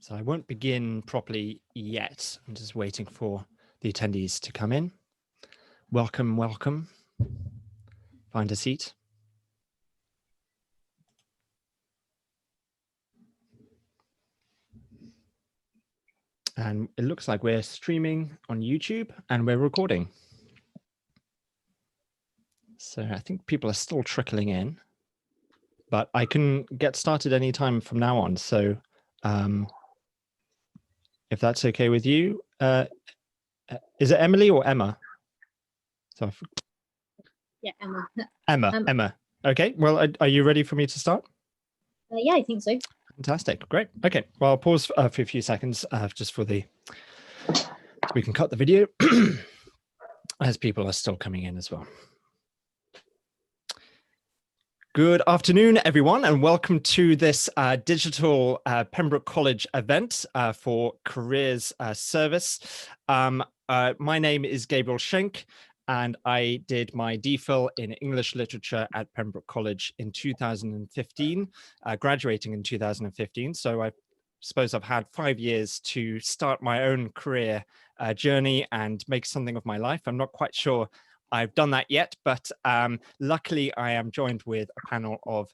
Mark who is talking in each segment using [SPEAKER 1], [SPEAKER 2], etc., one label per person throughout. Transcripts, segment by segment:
[SPEAKER 1] So I won't begin properly yet. I'm just waiting for the attendees to come in. Welcome, welcome. Find a seat. And it looks like we're streaming on YouTube and we're recording. So I think people are still trickling in, but I can get started anytime from now on. So if that's okay with you, is it Emily or Emma? So
[SPEAKER 2] yeah,
[SPEAKER 1] Emma. Emma. Okay, well, are you ready for me to start?
[SPEAKER 2] Yeah, I think so.
[SPEAKER 1] Fantastic, great. Okay, well, I'll pause for a few seconds just for so we can cut the video as people are still coming in as well. Good afternoon, everyone, and welcome to this digital Pembroke College event for Careers Service. My name is Gabriel Schenk, and I did my DPhil in English Literature at Pembroke College in 2015, graduating in 2015. So I suppose I've had 5 years to start my own career journey and make something of my life. I'm not quite sure I've done that yet, but luckily I am joined with a panel of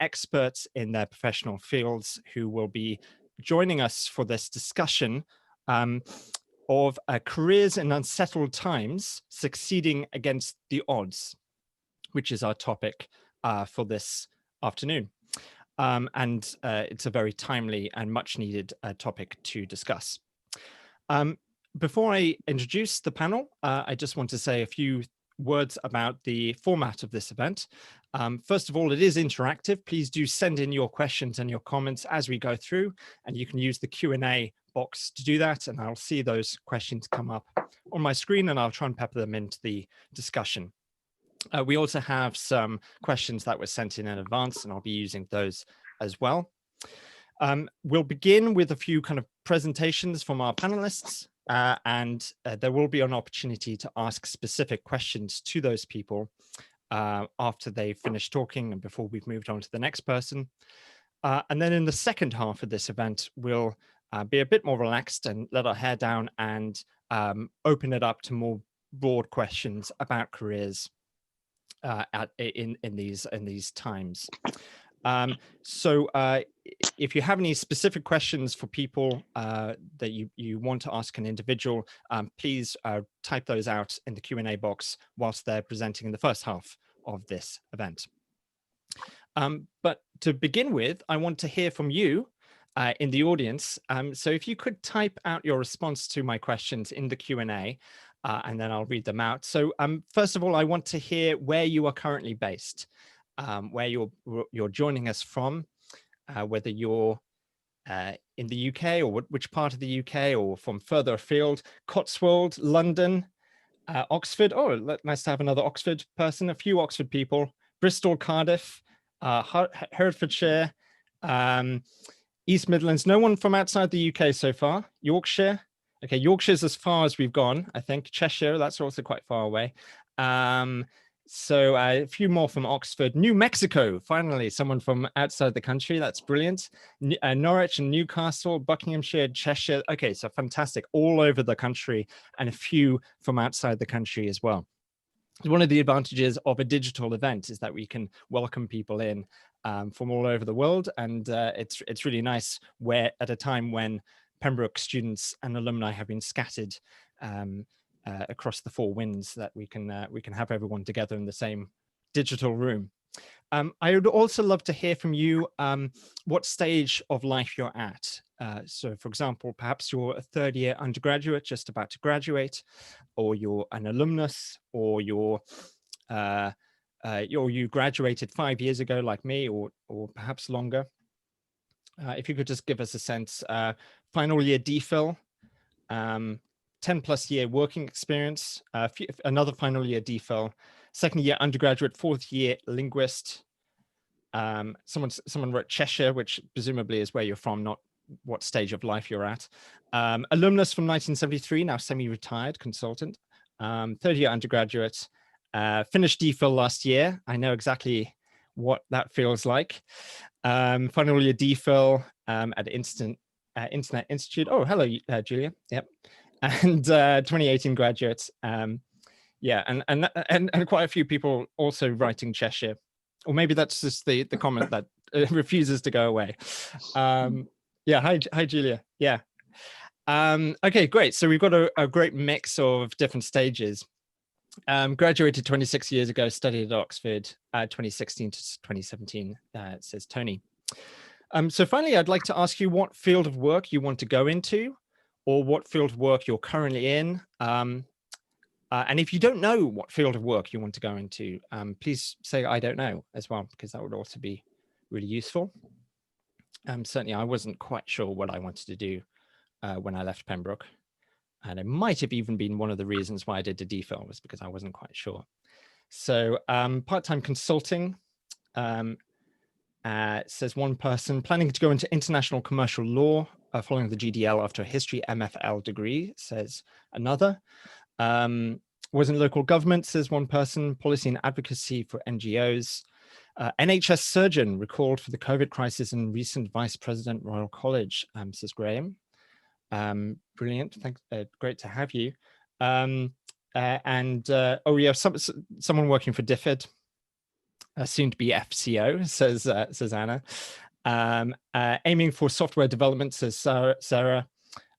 [SPEAKER 1] experts in their professional fields who will be joining us for this discussion of careers in unsettled times, succeeding against the odds, which is our topic for this afternoon. And it's a very timely and much needed topic to discuss. Before I introduce the panel, I just want to say a few words about the format of this event. First of all, it is interactive. Please do send in your questions and your comments as we go through, and you can use the Q&A box to do that, and I'll see those questions come up on my screen, and I'll try and pepper them into the discussion. We also have some questions that were sent in advance, and I'll be using those as well. We'll begin with a few kind of presentations from our panelists. And there will be an opportunity to ask specific questions to those people after they finish talking and before we've moved on to the next person. And then in the second half of this event, we'll be a bit more relaxed and let our hair down and open it up to more broad questions about careers in these times. So if you have any specific questions for people that you want to ask an individual, please type those out in the Q&A box whilst they're presenting in the first half of this event. But to begin with, I want to hear from you in the audience. So if you could type out your response to my questions in the Q&A, and then I'll read them out. So first of all, I want to hear where you are currently based. Where you're joining us from, whether you're in the UK or which part of the UK or from further afield, Cotswold, London, Oxford. Oh, nice to have another Oxford person, a few Oxford people, Bristol, Cardiff, Herefordshire, East Midlands. No one from outside the UK so far. Yorkshire. Okay, Yorkshire's as far as we've gone, I think. Cheshire, that's also quite far away. So a few more from Oxford. New Mexico, finally, someone from outside the country. That's brilliant. Norwich and Newcastle, Buckinghamshire, Cheshire. Okay, so fantastic. All over the country and a few from outside the country as well. One of the advantages of a digital event is that we can welcome people in from all over the world. And it's really nice at a time when Pembroke students and alumni have been scattered across the four winds, that we can have everyone together in the same digital room. I would also love to hear from you what stage of life you're at. So for example, perhaps you're a third-year undergraduate just about to graduate, or you're an alumnus, or you graduated 5 years ago like me, or perhaps longer. If you could just give us a sense, final year DPhil, 10+ year working experience, another final year DPhil, second year undergraduate, fourth year linguist. Someone wrote Cheshire, which presumably is where you're from, not what stage of life you're at. Alumnus from 1973, now semi-retired consultant, third year undergraduate, finished DPhil last year. I know exactly what that feels like. Final year DPhil at Internet Institute. Oh, hello, Julia. Yep. And 2018 graduate. Yeah, and quite a few people also writing Cheshire, or maybe that's just the comment that refuses to go away. Yeah, hi Julia. Yeah. Okay, great. So we've got a great mix of different stages. Graduated 26 years ago, studied at Oxford, 2016 to 2017, says Tony. So finally, I'd like to ask you what field of work you want to go into, or what field of work you're currently in. And if you don't know what field of work you want to go into, please say I don't know as well, because that would also be really useful. Certainly, I wasn't quite sure what I wanted to do when I left Pembroke. And it might have even been one of the reasons why I did the DPhil, was because I wasn't quite sure. So part-time consulting, says one person, planning to go into international commercial law following the GDL after a history MFL degree, says another. Was in local government, says one person, policy and advocacy for NGOs. NHS surgeon recalled for the COVID crisis and recent Vice President Royal College, says Graham. Brilliant, thanks, great to have you. Oh yeah, someone working for DFID, soon to be FCO, says Anna. Aiming for software development, says Sarah.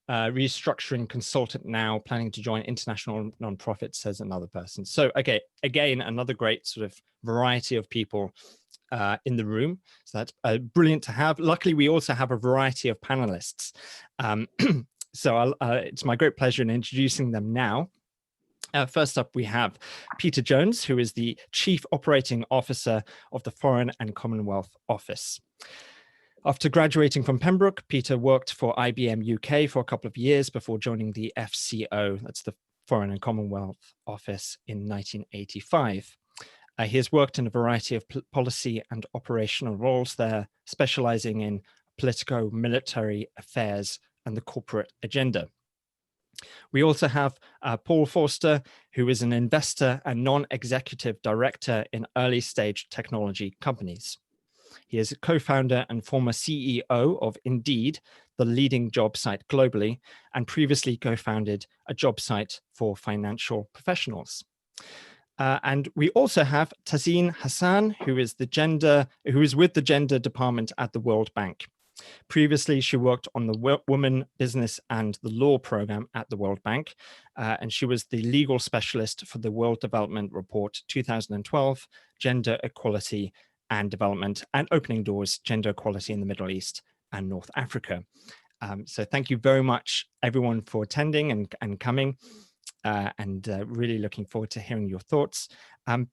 [SPEAKER 1] Restructuring consultant now, planning to join international nonprofit, says another person. So okay, again, another great sort of variety of people in the room. So that's brilliant to have. Luckily, we also have a variety of panelists. So it's my great pleasure in introducing them now. First up, we have Peter Jones, who is the Chief Operating Officer of the Foreign and Commonwealth Office. After graduating from Pembroke, Peter worked for IBM UK for a couple of years before joining the FCO, that's the Foreign and Commonwealth Office, in 1985. He has worked in a variety of policy and operational roles there, specializing in politico-military affairs and the corporate agenda. We also have Paul Forster, who is an investor and non-executive director in early stage technology companies. He is a co-founder and former CEO of Indeed, the leading job site globally, and previously co-founded a job site for financial professionals. And we also have Tazeen Hassan, who is with the gender department at the World Bank. Previously, she worked on the Women, Business and the Law program at the World Bank, and she was the legal specialist for the World Development Report 2012, Gender Equality and Development, and Opening Doors, Gender Equality in the Middle East and North Africa. So thank you very much, everyone, for attending and coming, and really looking forward to hearing your thoughts.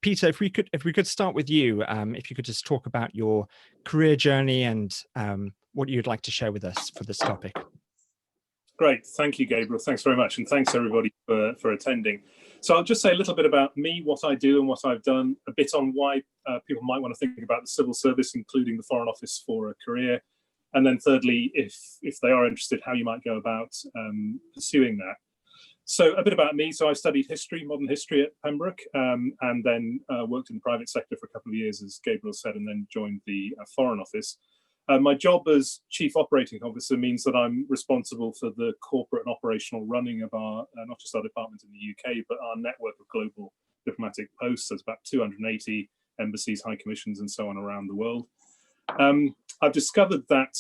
[SPEAKER 1] Peter, if we could start with you, if you could just talk about your career journey and what you'd like to share with us for this topic.
[SPEAKER 3] Great, thank you, Gabriel. Thanks very much, and thanks everybody for attending. So I'll just say a little bit about me, what I do and what I've done, a bit on why people might want to think about the civil service, including the Foreign Office, for a career. And then thirdly, if they are interested, how you might go about pursuing that. So a bit about me. So I studied history, modern history at Pembroke, and then worked in the private sector for a couple of years, as Gabriel said, and then joined the Foreign Office. My job as Chief Operating Officer means that I'm responsible for the corporate and operational running of our, not just our department in the UK, but our network of global diplomatic posts. There's about 280 embassies, high commissions, and so on around the world. I've discovered that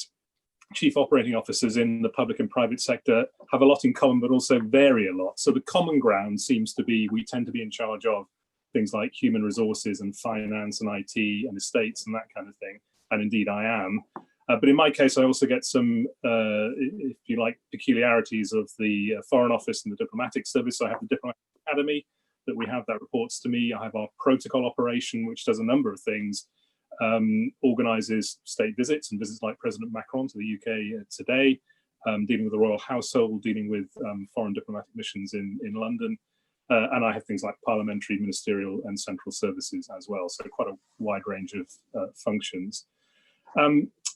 [SPEAKER 3] Chief Operating Officers in the public and private sector have a lot in common, but also vary a lot. So the common ground seems to be we tend to be in charge of things like human resources and finance and IT and estates and that kind of thing. And indeed I am. But in my case, I also get some, if you like, peculiarities of the Foreign Office and the Diplomatic Service. So I have the Diplomatic Academy that we have that reports to me. I have our protocol operation, which does a number of things, organises state visits and visits like President Macron to the UK today, dealing with the royal household, dealing with foreign diplomatic missions in London. And I have things like parliamentary, ministerial and central services as well. So quite a wide range of functions.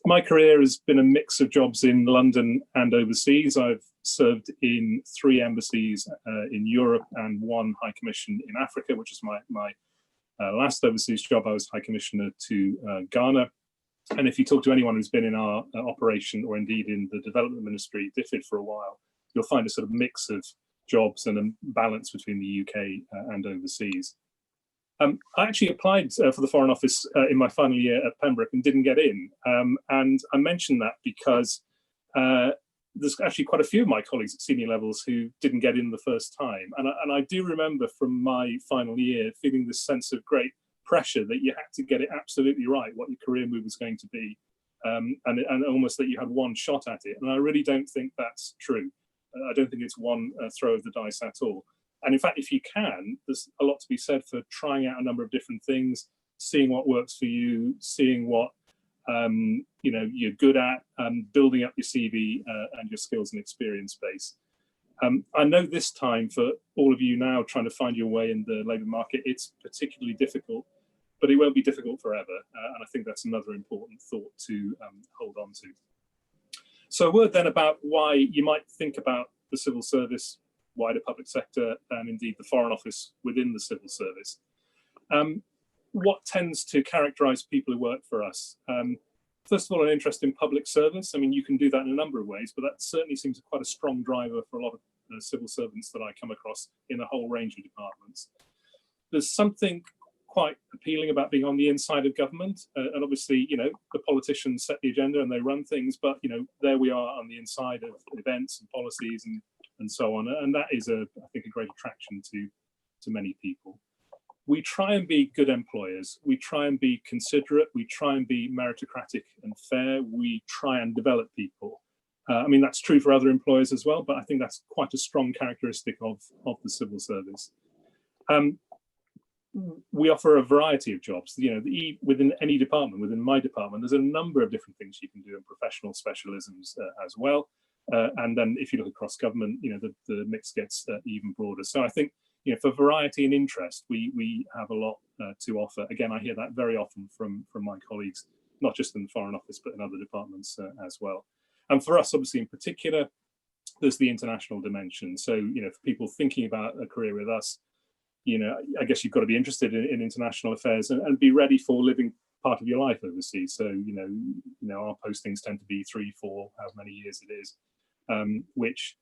[SPEAKER 3] My career has been a mix of jobs in London and overseas. I've served in 3 embassies in Europe and 1 High Commission in Africa, which is my last overseas job. I was High Commissioner to Ghana. And if you talk to anyone who's been in our operation or indeed in the development ministry, DFID, for a while, you'll find a sort of mix of jobs and a balance between the UK and overseas. I actually applied for the Foreign Office in my final year at Pembroke and didn't get in. And I mention that because there's actually quite a few of my colleagues at senior levels who didn't get in the first time. And I do remember from my final year feeling this sense of great pressure that you had to get it absolutely right, what your career move was going to be, and almost that you had one shot at it. And I really don't think that's true. I don't think it's one throw of the dice at all. And in fact, if you can, there's a lot to be said for trying out a number of different things, seeing what works for you, seeing what you're good at, building up your CV and your skills and experience base. I know this time for all of you now trying to find your way in the labour market, it's particularly difficult, but it won't be difficult forever. And I think that's another important thought to hold on to. So a word then about why you might think about the civil service, wider public sector, and indeed the Foreign Office within the civil service. What tends to characterise people who work for us? First of all, an interest in public service. I mean, you can do that in a number of ways, but that certainly seems quite a strong driver for a lot of civil servants that I come across in a whole range of departments. There's something quite appealing about being on the inside of government, and obviously, the politicians set the agenda and they run things, but there we are on the inside of events and policies and so on, and that is I think a great attraction to many people. We try and be good employers. We try and be considerate. We try and be meritocratic and fair. We try and develop people. I mean, that's true for other employers as well, but I think that's quite a strong characteristic of the civil service. We offer a variety of jobs. Within any department, within my department, there's a number of different things you can do in professional specialisms as well. And then if you look across government, the mix gets even broader. So I think, for variety and interest, we have a lot to offer. Again, I hear that very often from my colleagues, not just in the Foreign Office, but in other departments as well. And for us, obviously, in particular, there's the international dimension. So, for people thinking about a career with us, I guess you've got to be interested in international affairs and be ready for living part of your life overseas. So, our postings tend to be 3, 4, however many years it is, which,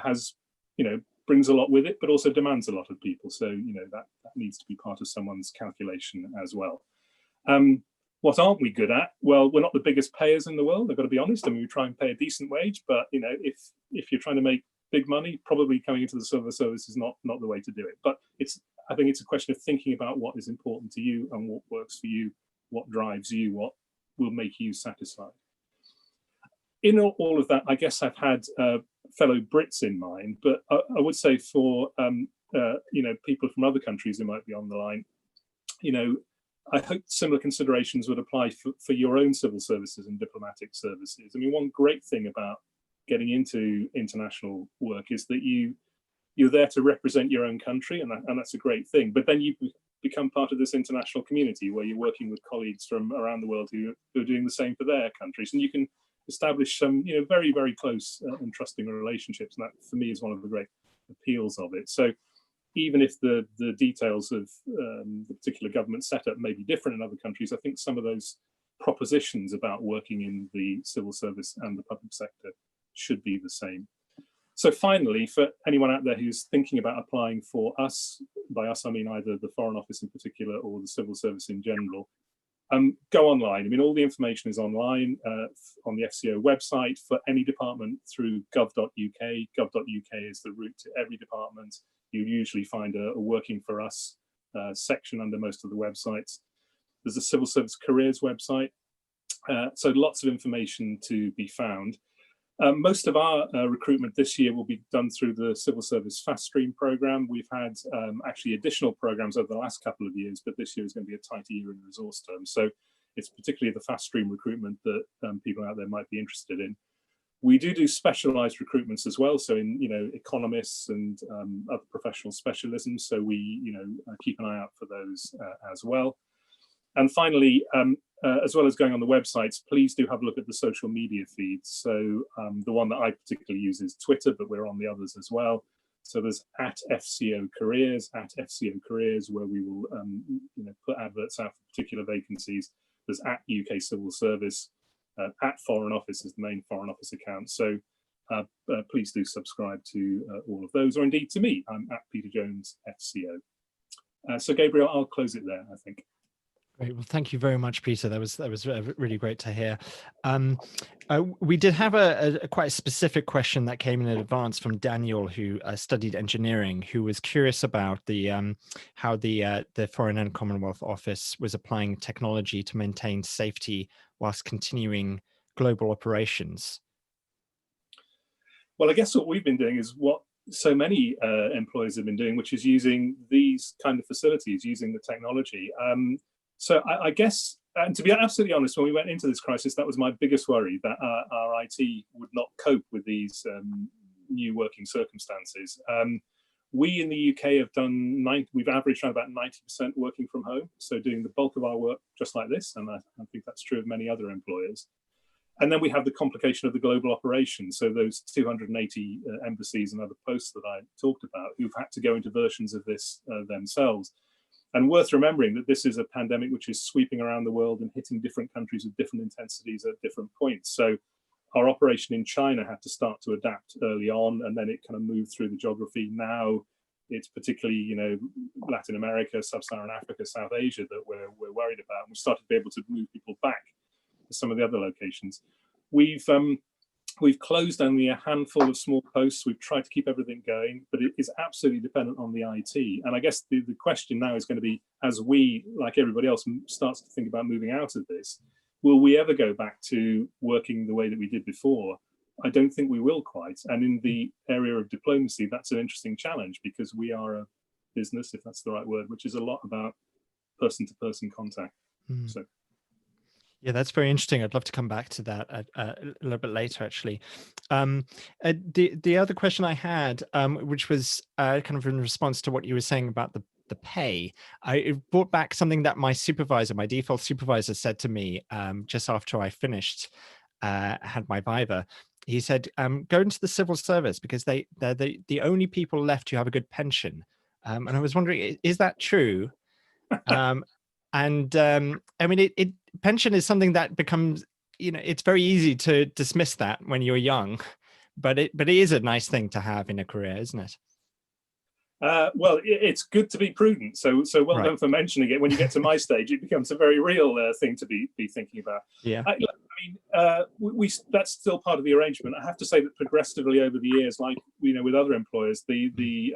[SPEAKER 3] has, brings a lot with it, but also demands a lot of people. So, that needs to be part of someone's calculation as well. What aren't we good at? Well, we're not the biggest payers in the world, I've got to be honest. I mean, we try and pay a decent wage, but, if you're trying to make big money, probably coming into the civil service is not the way to do it. But I think it's a question of thinking about what is important to you and what works for you, what drives you, what will make you satisfied. In all of that, I guess I've had fellow Brits in mind, but I would say for people from other countries who might be on the line, I hope similar considerations would apply for your own civil services and diplomatic services. I mean, one great thing about getting into international work is that you're there to represent your own country, and that's a great thing. But then you become part of this international community where you're working with colleagues from around the world who are doing the same for their countries, and you can establish some very, very close and trusting relationships, and that for me is one of the great appeals of it. So even if the details of the particular government setup may be different in other countries, I think some of those propositions about working in the civil service and the public sector should be the same. So finally, for anyone out there who's thinking about applying for us, by us I mean either the Foreign Office in particular or the civil service in general, go online. I mean, all the information is online on the FCO website for any department through gov.uk. Gov.uk is the route to every department. You usually find a working for us section under most of the websites. There's a civil service careers website. So lots of information to be found. Most of our recruitment this year will be done through the Civil Service Fast Stream programme. We've had actually additional programmes over the last couple of years, but this year is going to be a tighter year in resource terms. So it's particularly the Fast Stream recruitment that people out there might be interested in. We do specialised recruitments as well, so in economists and other professional specialisms. So we keep an eye out for those as well. And finally, as well as going on the websites, please do have a look at the social media feeds. So the one that I particularly use is Twitter, but we're on the others as well. So there's @FCO Careers, where we will put adverts out for particular vacancies. There's at UK Civil Service, at Foreign Office is the main Foreign Office account. So please do subscribe to all of those, or indeed to me. I'm at Peter Jones FCO. So Gabriel, I'll close it there, I think.
[SPEAKER 1] Great. Well, thank you very much, Peter. That was really great to hear. We did have a quite specific question that came in advance from Daniel, who studied engineering, who was curious about the how the Foreign and Commonwealth Office was applying technology to maintain safety whilst continuing global operations.
[SPEAKER 3] Well, I guess what we've been doing is what so many employers have been doing, which is using these kind of facilities, using the technology. So I guess, and to be absolutely honest, when we went into this crisis, that was my biggest worry, that our IT would not cope with these new working circumstances. We in the UK have done, we've averaged around about 90% working from home. So doing the bulk of our work just like this. And I think that's true of many other employers. And then we have the complication of the global operation. So those 280 embassies and other posts that I talked about, who've had to go into versions of this themselves. And worth remembering that this is a pandemic which is sweeping around the world and hitting different countries with different intensities at different points. So our operation in China had to start to adapt early on, and then it kind of moved through the geography. Now it's particularly, you know, Latin America, Sub-Saharan Africa, South Asia that we're worried about. And we started to be able to move people back to some of the other locations. We've closed only a handful of small posts. We've tried to keep everything going, but it is absolutely dependent on the IT. And I guess the question now is going to be, as we, like everybody else, starts to think about moving out of this, will we ever go back to working the way that we did before? I don't think we will quite. And in the area of diplomacy, that's an interesting challenge, because we are a business, if that's the right word, which is a lot about person-to-person contact. So.
[SPEAKER 1] Yeah, that's very interesting. I'd love to come back to that a little bit later, actually. The other question I had, which was kind of in response to what you were saying about the pay, it brought back something that my supervisor, my default supervisor, said to me just after I finished, had my Viva. He said, go into the civil service because they're the only people left who have a good pension. And I was wondering, is that true? And I mean, pension is something that becomes, you know, it's very easy to dismiss that when you're young, but it is a nice thing to have in a career, isn't it?
[SPEAKER 3] Well, it's good to be prudent. So well done for mentioning it. When you get to my stage, it becomes a very real thing to be thinking about.
[SPEAKER 1] Yeah.
[SPEAKER 3] I mean, that's still part of the arrangement. I have to say that progressively over the years, like, you know, with other employers, the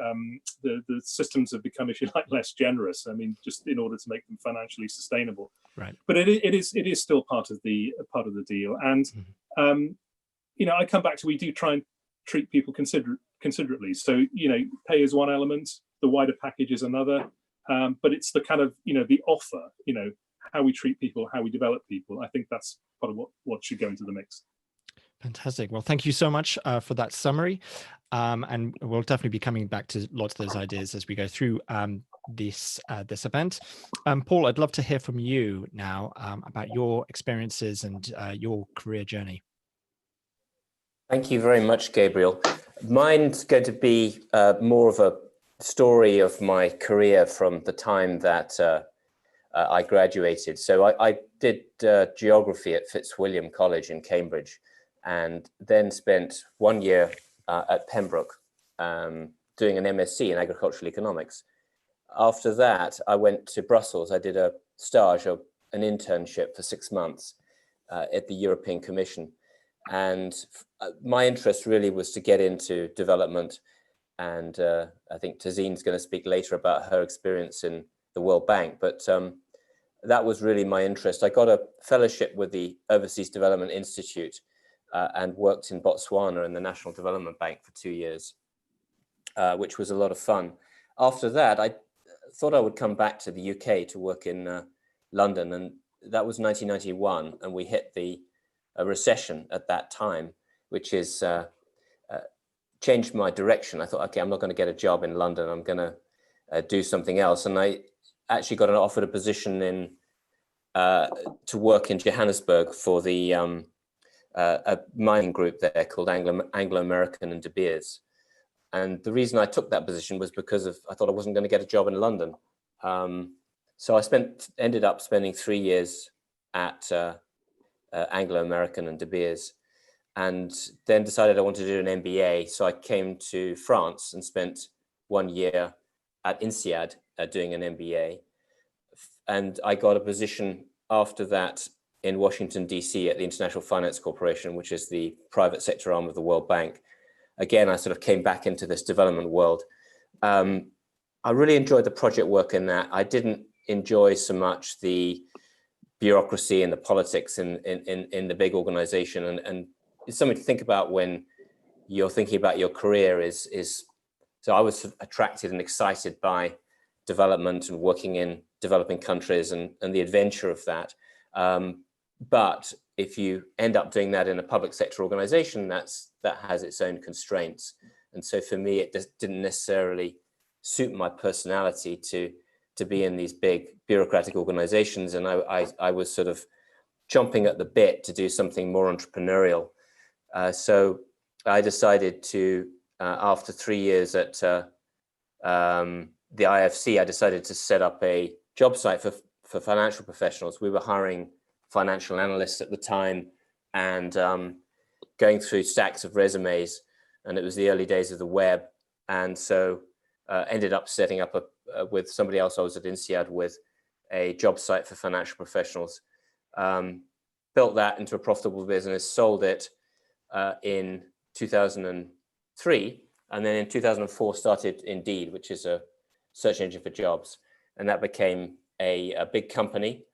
[SPEAKER 3] systems have become, if you like, less generous. I mean, just in order to make them financially sustainable. Right. But it is still part of the deal. And you know, I come back to, we do try and treat people considerately. So, you know, pay is one element, the wider package is another, but it's the kind of, you know, the offer, you know, how we treat people, how we develop people. I think that's part of what should go into the mix.
[SPEAKER 1] Fantastic. Well, thank you so much for that summary. And we'll definitely be coming back to lots of those ideas as we go through this event. Paul, I'd love to hear from you now about your experiences and your career journey.
[SPEAKER 4] Thank you very much, Gabriel. Mine's going to be more of a story of my career from the time that I graduated. So I did geography at Fitzwilliam College in Cambridge, and then spent 1 year at Pembroke doing an MSc in agricultural economics. After that, I went to Brussels. I did a stage, an internship for 6 months at the European Commission. And my interest really was to get into development. And I think Tazine's going to speak later about her experience in the World Bank. But that was really my interest. I got a fellowship with the Overseas Development Institute and worked in Botswana in the National Development Bank for 2 years, which was a lot of fun. After that, I thought I would come back to the UK to work in London. And that was 1991. And we hit a recession at that time, which is changed my direction. I thought, okay, I'm not going to get a job in London. I'm going to do something else. And I actually got offered a position in to work in Johannesburg for the a mining group there called Anglo-American and De Beers. And the reason I took that position was because I thought I wasn't going to get a job in London. So I ended up spending 3 years at Anglo American and De Beers, and then decided I wanted to do an MBA. So I came to France and spent 1 year at INSEAD doing an MBA. And I got a position after that in Washington, DC at the International Finance Corporation, which is the private sector arm of the World Bank. Again, I sort of came back into this development world. I really enjoyed the project work in that. I didn't enjoy so much the bureaucracy and the politics in the big organization. And it's something to think about when you're thinking about your career is so I was attracted and excited by development and working in developing countries and the adventure of that. But if you end up doing that in a public sector organization, that has its own constraints. And so for me, it just didn't necessarily suit my personality to be in these big bureaucratic organizations. And I was sort of chomping at the bit to do something more entrepreneurial. So I decided to, after 3 years at the IFC, I decided to set up a job site for financial professionals. We were hiring financial analysts at the time and going through stacks of resumes, and it was the early days of the web. And so ended up setting up with somebody else I was at INSEAD with a job site for financial professionals. Built that into a profitable business, sold it in 2003, and then in 2004 started Indeed, which is a search engine for jobs, and that became a big company.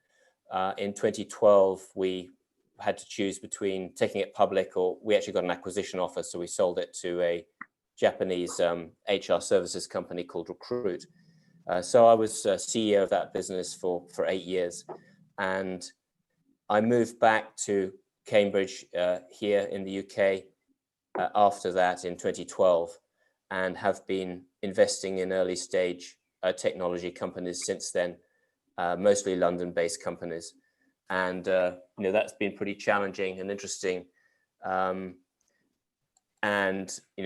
[SPEAKER 4] In 2012, we had to choose between taking it public, or we actually got an acquisition offer, so we sold it to a Japanese HR services company called Recruit. So I was CEO of that business for 8 years, and I moved back to Cambridge here in the UK after that in 2012, and have been investing in early stage technology companies since then, mostly London-based companies. And that's been pretty challenging and interesting. And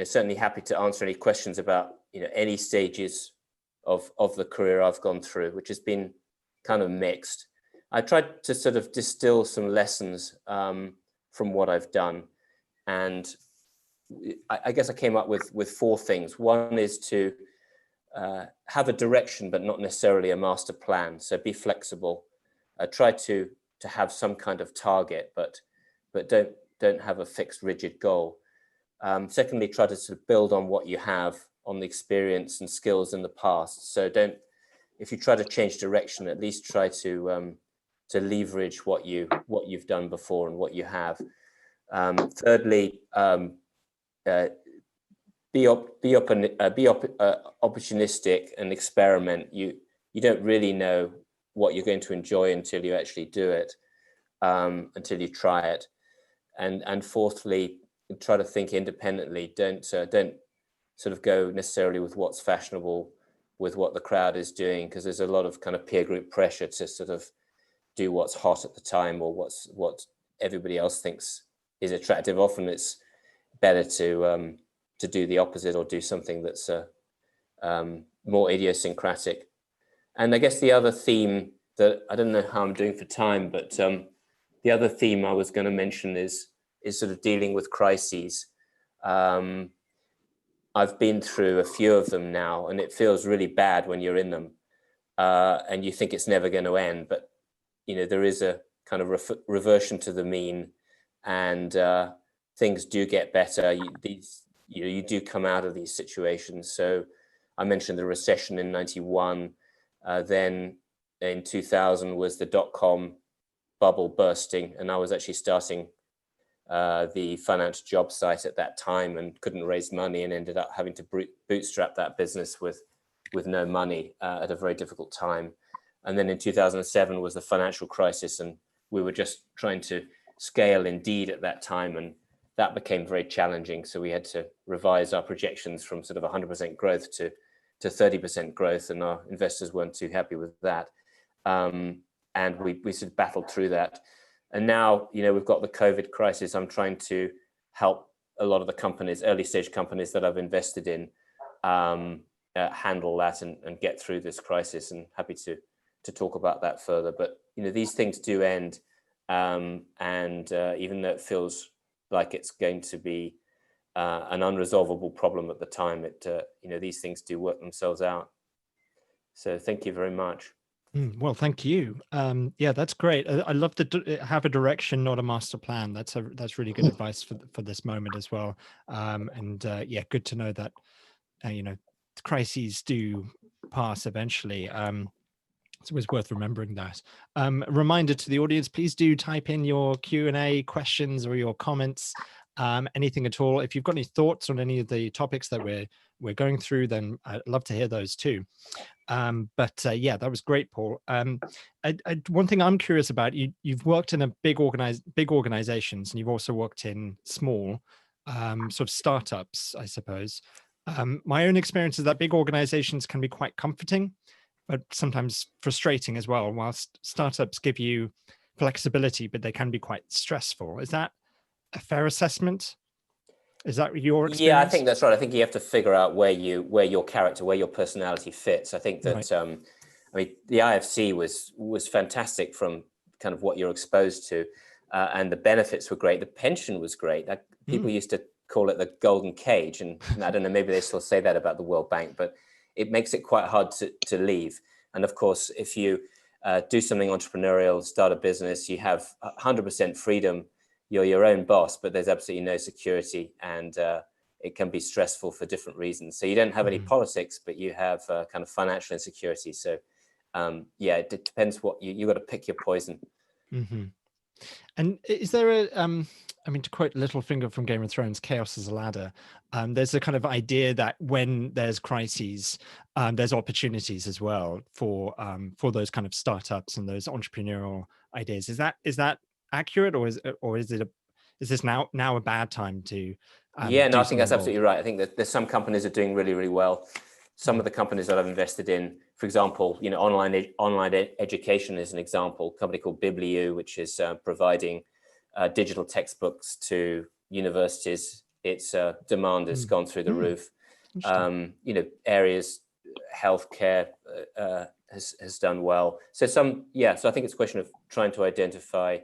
[SPEAKER 4] certainly happy to answer any questions about any stages of the career I've gone through, which has been kind of mixed. I tried to sort of distill some lessons from what I've done, and I guess I came up with 4 things. One is to have a direction, but not necessarily a master plan. So be flexible. Try to have some kind of target, but don't have a fixed, rigid goal. Secondly, try to sort of build on what you have, on the experience and skills in the past. So if you try to change direction, at least try to leverage what you've done before and what you have. Thirdly, be opportunistic and experiment. You don't really know what you're going to enjoy until you actually do it, until you try it. And fourthly, try to think independently. Don't sort of go necessarily with what's fashionable, with what the crowd is doing, because there's a lot of kind of peer group pressure to sort of do what's hot at the time, or what everybody else thinks is attractive. Often it's better to do the opposite, or do something that's more idiosyncratic. And I guess the other theme that, I don't know how I'm doing for time, but the other theme I was going to mention is sort of dealing with crises. I've been through a few of them now, and it feels really bad when you're in them, and you think it's never going to end. But there is a kind of reversion to the mean, and things do get better. You do come out of these situations. So I mentioned the recession in 91. Then in 2000 was the dot-com bubble bursting, and I was actually starting the financial job site at that time, and couldn't raise money, and ended up having to bootstrap that business with no money at a very difficult time. And then in 2007 was the financial crisis, and we were just trying to scale Indeed at that time, and that became very challenging. So we had to revise our projections from sort of 100% growth to 30% growth, and our investors weren't too happy with that. And we sort of battled through that. And now, we've got the COVID crisis. I'm trying to help a lot of the companies, early stage companies that I've invested in, handle that and get through this crisis, and happy to talk about that further. But, these things do end, and even though it feels like it's going to be an unresolvable problem at the time, these things do work themselves out. So thank you very much.
[SPEAKER 1] Well, thank you. Yeah, that's great. I love to have a direction, not a master plan. That's really good advice for this moment as well. Yeah, good to know that crises do pass eventually. It's always worth remembering that. Reminder to the audience: please do type in your Q&A questions or your comments, anything at all. If you've got any thoughts on any of the topics that we're going through, then I'd love to hear those too. Yeah, that was great, Paul. One thing I'm curious about, you've worked in a big organizations, and you've also worked in small sort of startups, I suppose. My own experience is that big organizations can be quite comforting, but sometimes frustrating as well. Whilst startups give you flexibility, but they can be quite stressful. Is that a fair assessment? Is that your experience?
[SPEAKER 4] Yeah, I think that's right. I think you have to figure out where your character, where your personality fits. I think that,
[SPEAKER 1] right.
[SPEAKER 4] I mean, the IFC was fantastic from kind of what you're exposed to, and the benefits were great. The pension was great. People used to call it the golden cage, and I don't know, maybe they still say that about the World Bank, but it makes it quite hard to leave. And of course, if you do something entrepreneurial, start a business, you have 100% freedom. You're your own boss, but there's absolutely no security, and it can be stressful for different reasons. So you don't have any politics, but you have kind of financial insecurity. So yeah, it depends what you got to pick your poison.
[SPEAKER 1] And is there a, I mean, to quote Littlefinger from Game of Thrones, chaos is a ladder. There's a kind of idea that when there's crises, there's opportunities as well for those kind of startups and those entrepreneurial ideas. Is that accurate, or is this now a bad time to?
[SPEAKER 4] Yeah, no, I think that's absolutely right. I think that there's some companies that are doing really, really well. Some of the companies that I've invested in, for example, online education is an example. A company called Bibliu, which is providing digital textbooks to universities. Its demand has gone through the roof. Areas, healthcare has done well. So so I think it's a question of trying to identify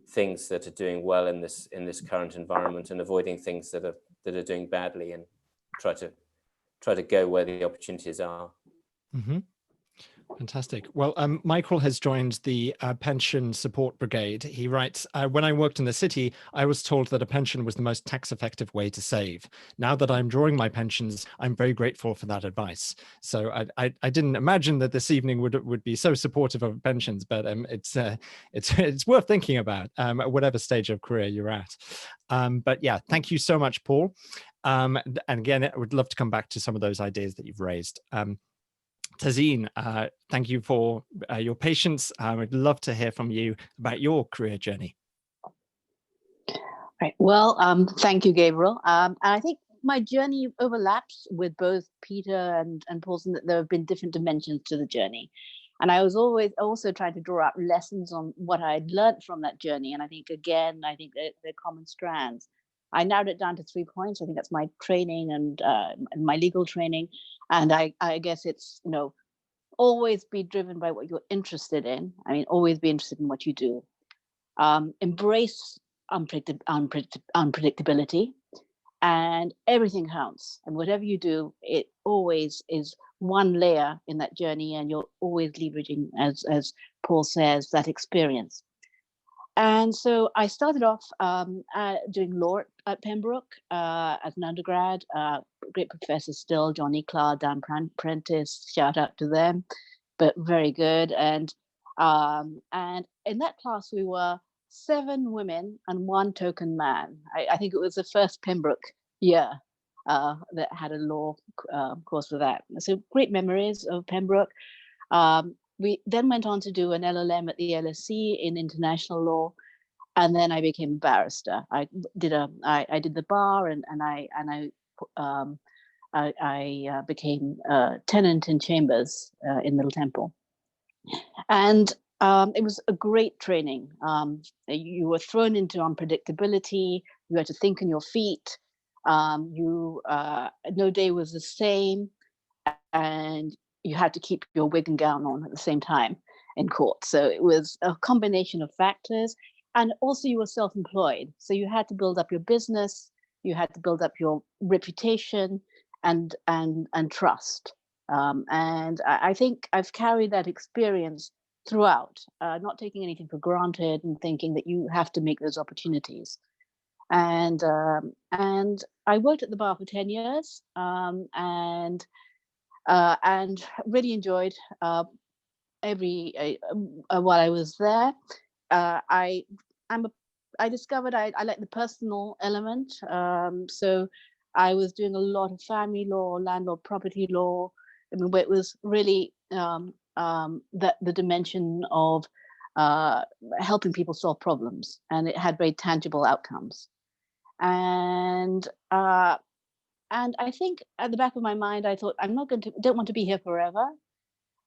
[SPEAKER 4] things that are doing well in this current environment, and avoiding things that are doing badly, and try to go where the opportunities are.
[SPEAKER 1] Fantastic. Well, Michael has joined the Pension Support Brigade. He writes, when I worked in the city, I was told that a pension was the most tax-effective way to save. Now that I'm drawing my pensions, I'm very grateful for that advice. So I didn't imagine that this evening would be so supportive of pensions, but it's worth thinking about at whatever stage of career you're at. But yeah, thank you so much, Paul. And again, I would love to come back to some of those ideas that you've raised. Tazeen, thank you for your patience. I would love to hear from you about your career journey.
[SPEAKER 2] Right. Well, thank you, Gabriel. And I think my journey overlaps with both Peter and Paulson, that there have been different dimensions to the journey. And I was always also trying to draw out lessons on what I'd learned from that journey. And I think, again, they're common strands. I narrowed it down to 3 points. I think that's my training and my legal training. And I guess it's, always be driven by what you're interested in. I mean, always be interested in what you do. Embrace unpredictability, and everything counts. And whatever you do, it always is one layer in that journey, and you're always leveraging, as Paul says, that experience. And so I started off doing law at Pembroke as an undergrad. Great professors still, Johnny Clark, Dan Prentice, shout out to them, but very good. And in that class, we were 7 women and 1 token man. I think it was the first Pembroke year that had a law course for that. So great memories of Pembroke. We then went on to do an LLM at the LSE in international law, and then I became a barrister. I did the bar, and I became a tenant in chambers in Middle Temple, and it was a great training. You were thrown into unpredictability. You had to think on your feet. No day was the same, and you had to keep your wig and gown on at the same time in court. So it was a combination of factors. and also you were self-employed, so you had to build up your business, you had to build up your reputation and trust. And I think I've carried that experience throughout, not taking anything for granted and thinking that you have to make those opportunities. And I worked at the bar for 10 years, and really enjoyed while I was there. I discovered I like the personal element. So I was doing a lot of family law, landlord property law. I mean, where it was really the dimension of helping people solve problems, and it had very tangible outcomes. And I think at the back of my mind, I thought, don't want to be here forever.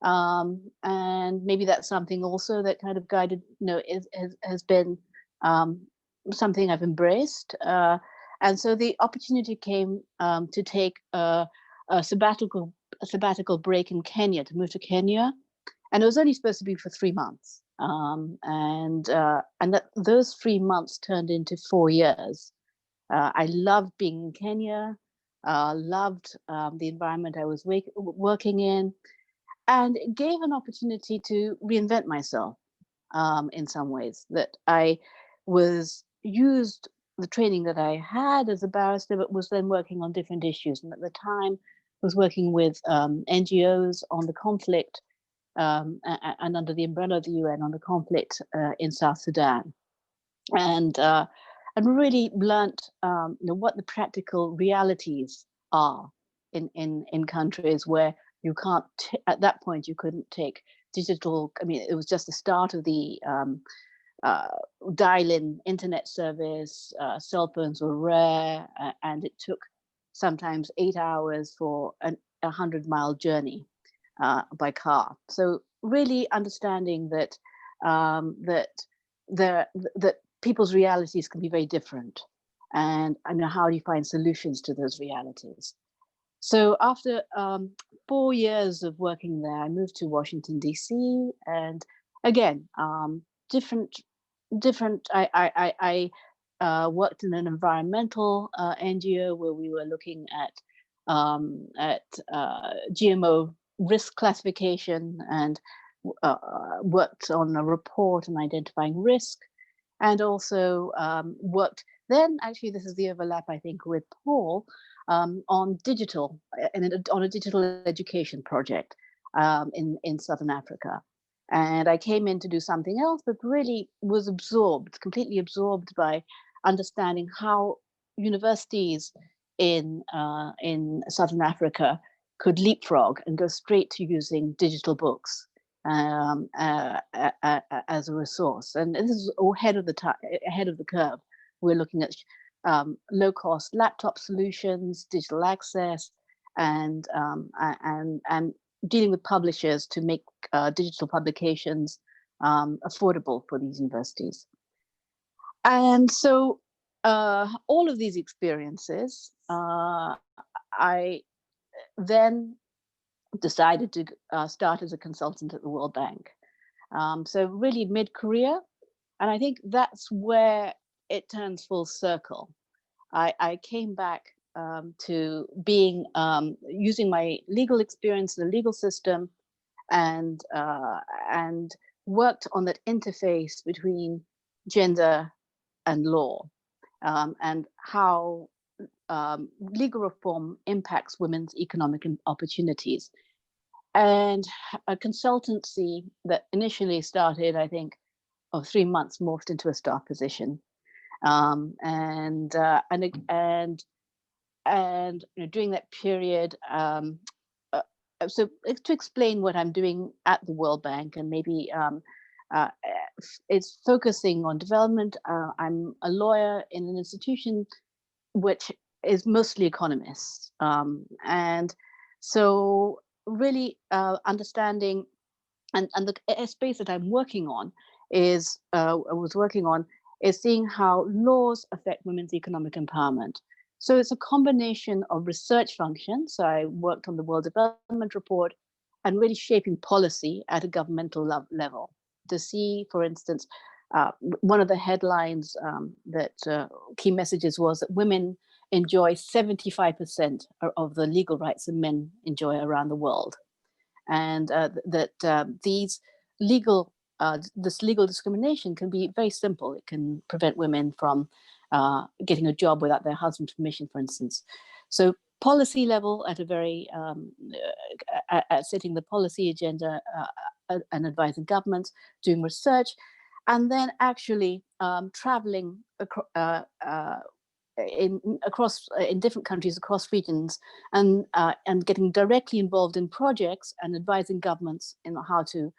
[SPEAKER 2] And maybe that's something also that kind of guided, has been something I've embraced. And so the opportunity came to take a sabbatical break in Kenya, to move to Kenya. And it was only supposed to be for 3 months. And those 3 months turned into 4 years. I loved being in Kenya, loved the environment I was working in, and it gave an opportunity to reinvent myself in some ways. That I used the training that I had as a barrister, but was then working on different issues. And at the time, was working with NGOs on the conflict and under the umbrella of the UN on the conflict in South Sudan. And really learnt what the practical realities are in countries where you can't, at that point, you couldn't take digital. I mean, it was just the start of the dial-in internet service. Cell phones were rare, and it took sometimes 8 hours for a 100-mile journey by car. So really understanding that that people's realities can be very different, and how do you find solutions to those realities. So after 4 years of working there, I moved to Washington, D.C. And again, different. I worked in an environmental NGO where we were looking at GMO risk classification, and worked on a report on identifying risk, and also worked then, actually this is the overlap I think with Paul, on digital, on a digital education project in Southern Africa. And I came in to do something else, but really was completely absorbed by understanding how universities in Southern Africa could leapfrog and go straight to using digital books as a resource. And this is ahead of the curve. We're looking at low-cost laptop solutions, digital access, and dealing with publishers to make digital publications affordable for these universities. And so all of these experiences, I then decided to start as a consultant at the World Bank. So really mid-career, and I think that's where it turns full circle. I came back to being using my legal experience in the legal system, and worked on that interface between gender and law, and how legal reform impacts women's economic opportunities. And a consultancy that initially started, I think, 3 months, morphed into a staff position. And during that period, so to explain what I'm doing at the World Bank, and maybe it's focusing on development. I'm a lawyer in an institution which is mostly economists, and so really understanding, and the space that I'm working on is seeing how laws affect women's economic empowerment. So it's a combination of research functions. So I worked on the World Development Report and really shaping policy at a governmental level to see, for instance, one of the headlines key messages was that women enjoy 75% of the legal rights that men enjoy around the world, and this legal discrimination can be very simple. It can prevent women from getting a job without their husband's permission, for instance. So policy level, at a very at setting the policy agenda and advising governments, doing research, and then actually traveling in different countries across regions, and getting directly involved in projects and advising governments in how to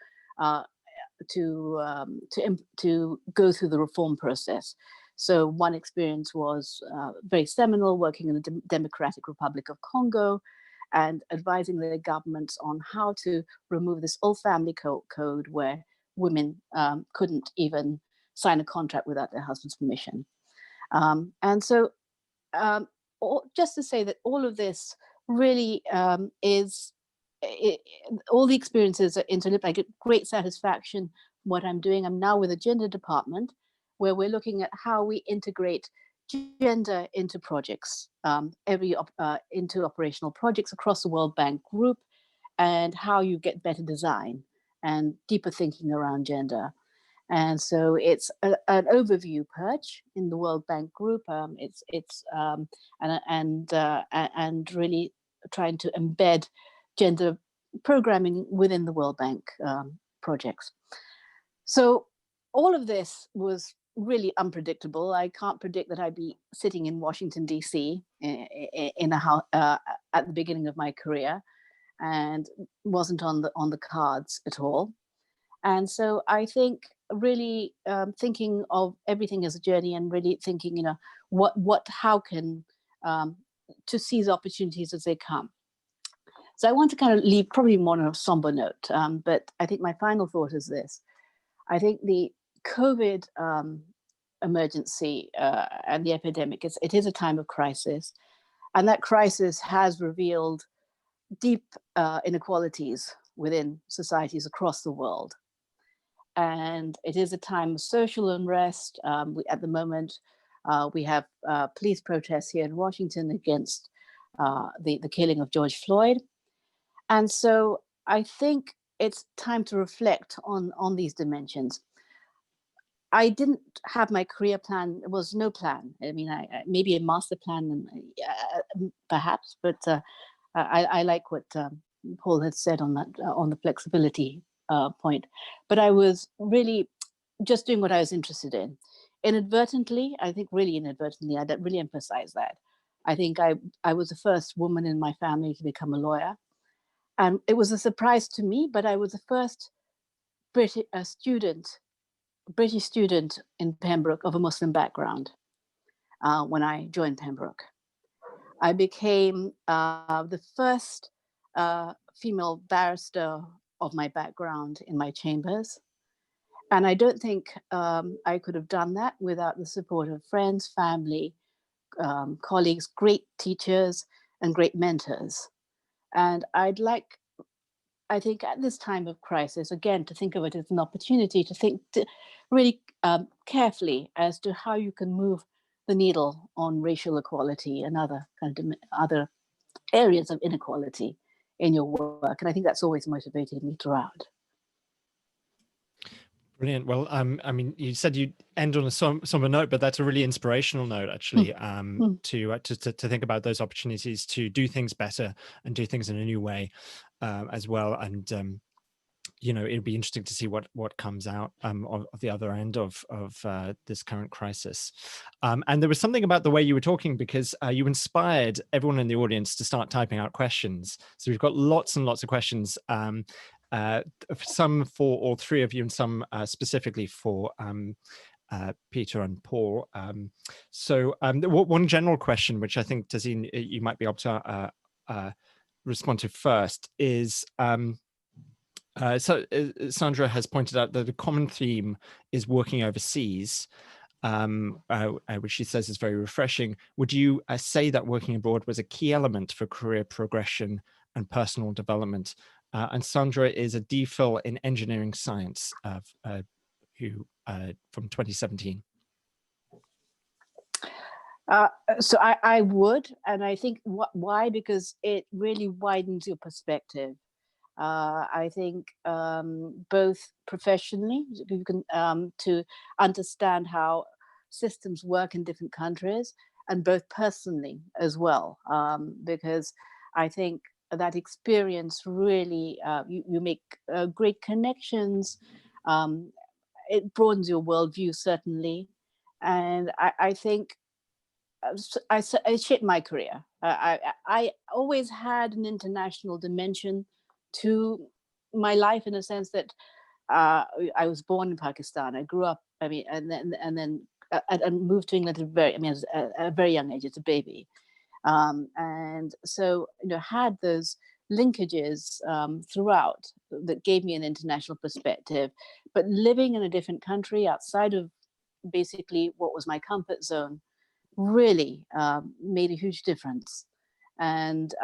[SPEAKER 2] go through the reform process. So one experience was very seminal, working in the Democratic Republic of Congo and advising the governments on how to remove this old family code where women couldn't even sign a contract without their husband's permission. And so just to say that all of this really all the experiences are interlinked. I get great satisfaction from what I'm doing. I'm now with a gender department where we're looking at how we integrate gender into projects, into operational projects across the World Bank Group, and how you get better design and deeper thinking around gender. And so it's an overview perch in the World Bank Group. And really trying to embed gender programming within the World Bank projects. So all of this was really unpredictable. I can't predict that I'd be sitting in Washington, D.C. in a house at the beginning of my career, and wasn't on the cards at all. And so I think really thinking of everything as a journey, and really thinking, how can to seize opportunities as they come. So I want to kind of leave probably more on a somber note, but I think my final thought is this. I think the COVID emergency and the epidemic, it is a time of crisis, and that crisis has revealed deep inequalities within societies across the world. And it is a time of social unrest. At the moment, we have police protests here in Washington against the killing of George Floyd. And so I think it's time to reflect on these dimensions. I didn't have my career plan. There was no plan. I mean, maybe a master plan, perhaps, but I like what Paul had said on that, on the flexibility point. But I was really just doing what I was interested in. Inadvertently, I think really inadvertently, I'd really emphasize that. I think I was the first woman in my family to become a lawyer. And it was a surprise to me, but I was the first British student in Pembroke of a Muslim background when I joined Pembroke. I became the first female barrister of my background in my chambers. And I don't think I could have done that without the support of friends, family, colleagues, great teachers, and great mentors. And I think at this time of crisis, again, to think of it as an opportunity to think really carefully as to how you can move the needle on racial equality and other areas of inequality in your work. And I think that's always motivated me throughout.
[SPEAKER 1] Brilliant. Well, I mean, you said you'd end on a somber note, but that's a really inspirational note, actually, to think about those opportunities to do things better and do things in a new way as well. And it'd be interesting to see what comes out of the other end of this current crisis. And there was something about the way you were talking, because you inspired everyone in the audience to start typing out questions. So we've got lots and lots of questions. Some for all three of you, and some specifically for Peter and Paul. So one general question, which I think, Tazeen, you might be able to respond to first, is so Sandra has pointed out that a common theme is working overseas, which she says is very refreshing. Would you say that working abroad was a key element for career progression and personal development? And Sandra is a DPhil in engineering science who from 2017?
[SPEAKER 2] So I would, and I think why? Because it really widens your perspective. I think both professionally, you can to understand how systems work in different countries, and both personally as well, because I think that experience really you make great connections. It broadens your worldview certainly, and I think I shaped my career. I always had an international dimension to my life, in a sense that I was born in Pakistan. I grew up, I mean, and then and moved to England at a very young age, as a baby, and so had those linkages throughout that gave me an international perspective. But living in a different country outside of basically what was my comfort zone really made a huge difference, and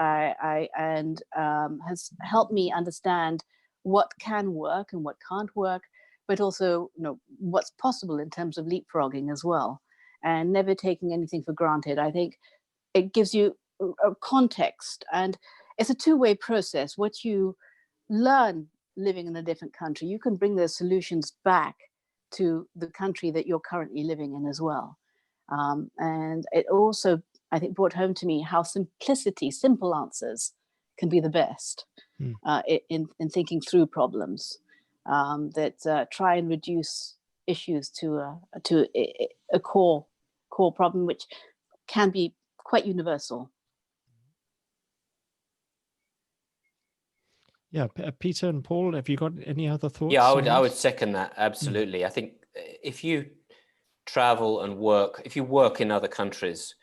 [SPEAKER 2] has helped me understand what can work and what can't work, but also what's possible in terms of leapfrogging as well, and never taking anything for granted. I think it gives you a context, and it's a two-way process. What you learn living in a different country, you can bring those solutions back to the country that you're currently living in as well. And it also, I think, brought home to me how simple answers can be the best in thinking through problems, that try and reduce issues to a core problem, which can be quite universal.
[SPEAKER 1] Yeah, Peter and Paul, have you got any other thoughts?
[SPEAKER 4] Yeah, I would second that, absolutely. I think if you travel and work, if you work in other countries,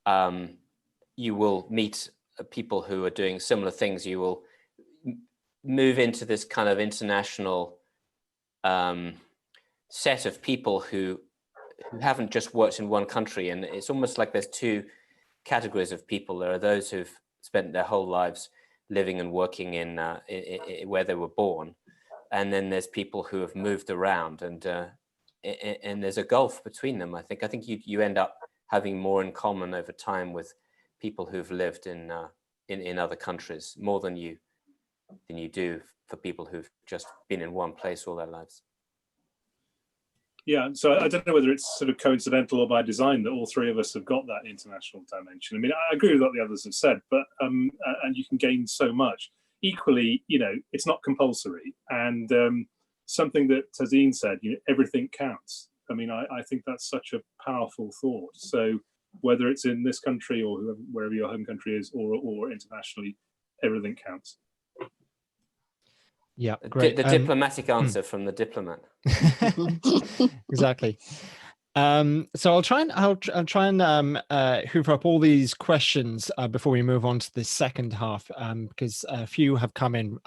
[SPEAKER 4] you will meet people who are doing similar things. You will move into this kind of international set of people who haven't just worked in one country. And it's almost like there's two categories of people. There are those who've spent their whole lives living and working in where they were born, and then there's people who have moved around, and there's a gulf between them. I think you end up having more in common over time with people who've lived in other countries more than you do for people who've just been in one place all their lives.
[SPEAKER 3] Yeah, so I don't know whether it's sort of coincidental or by design that all three of us have got that international dimension. I mean, I agree with what the others have said, but and you can gain so much. Equally, it's not compulsory, and something that Tazeen said, everything counts. I mean, I think that's such a powerful thought. So whether it's in this country or wherever your home country is, or internationally, everything counts.
[SPEAKER 1] Yeah, great.
[SPEAKER 4] The diplomatic answer from the diplomat.
[SPEAKER 1] Exactly. So I'll try and hoover up all these questions before we move on to the second half, because a few have come in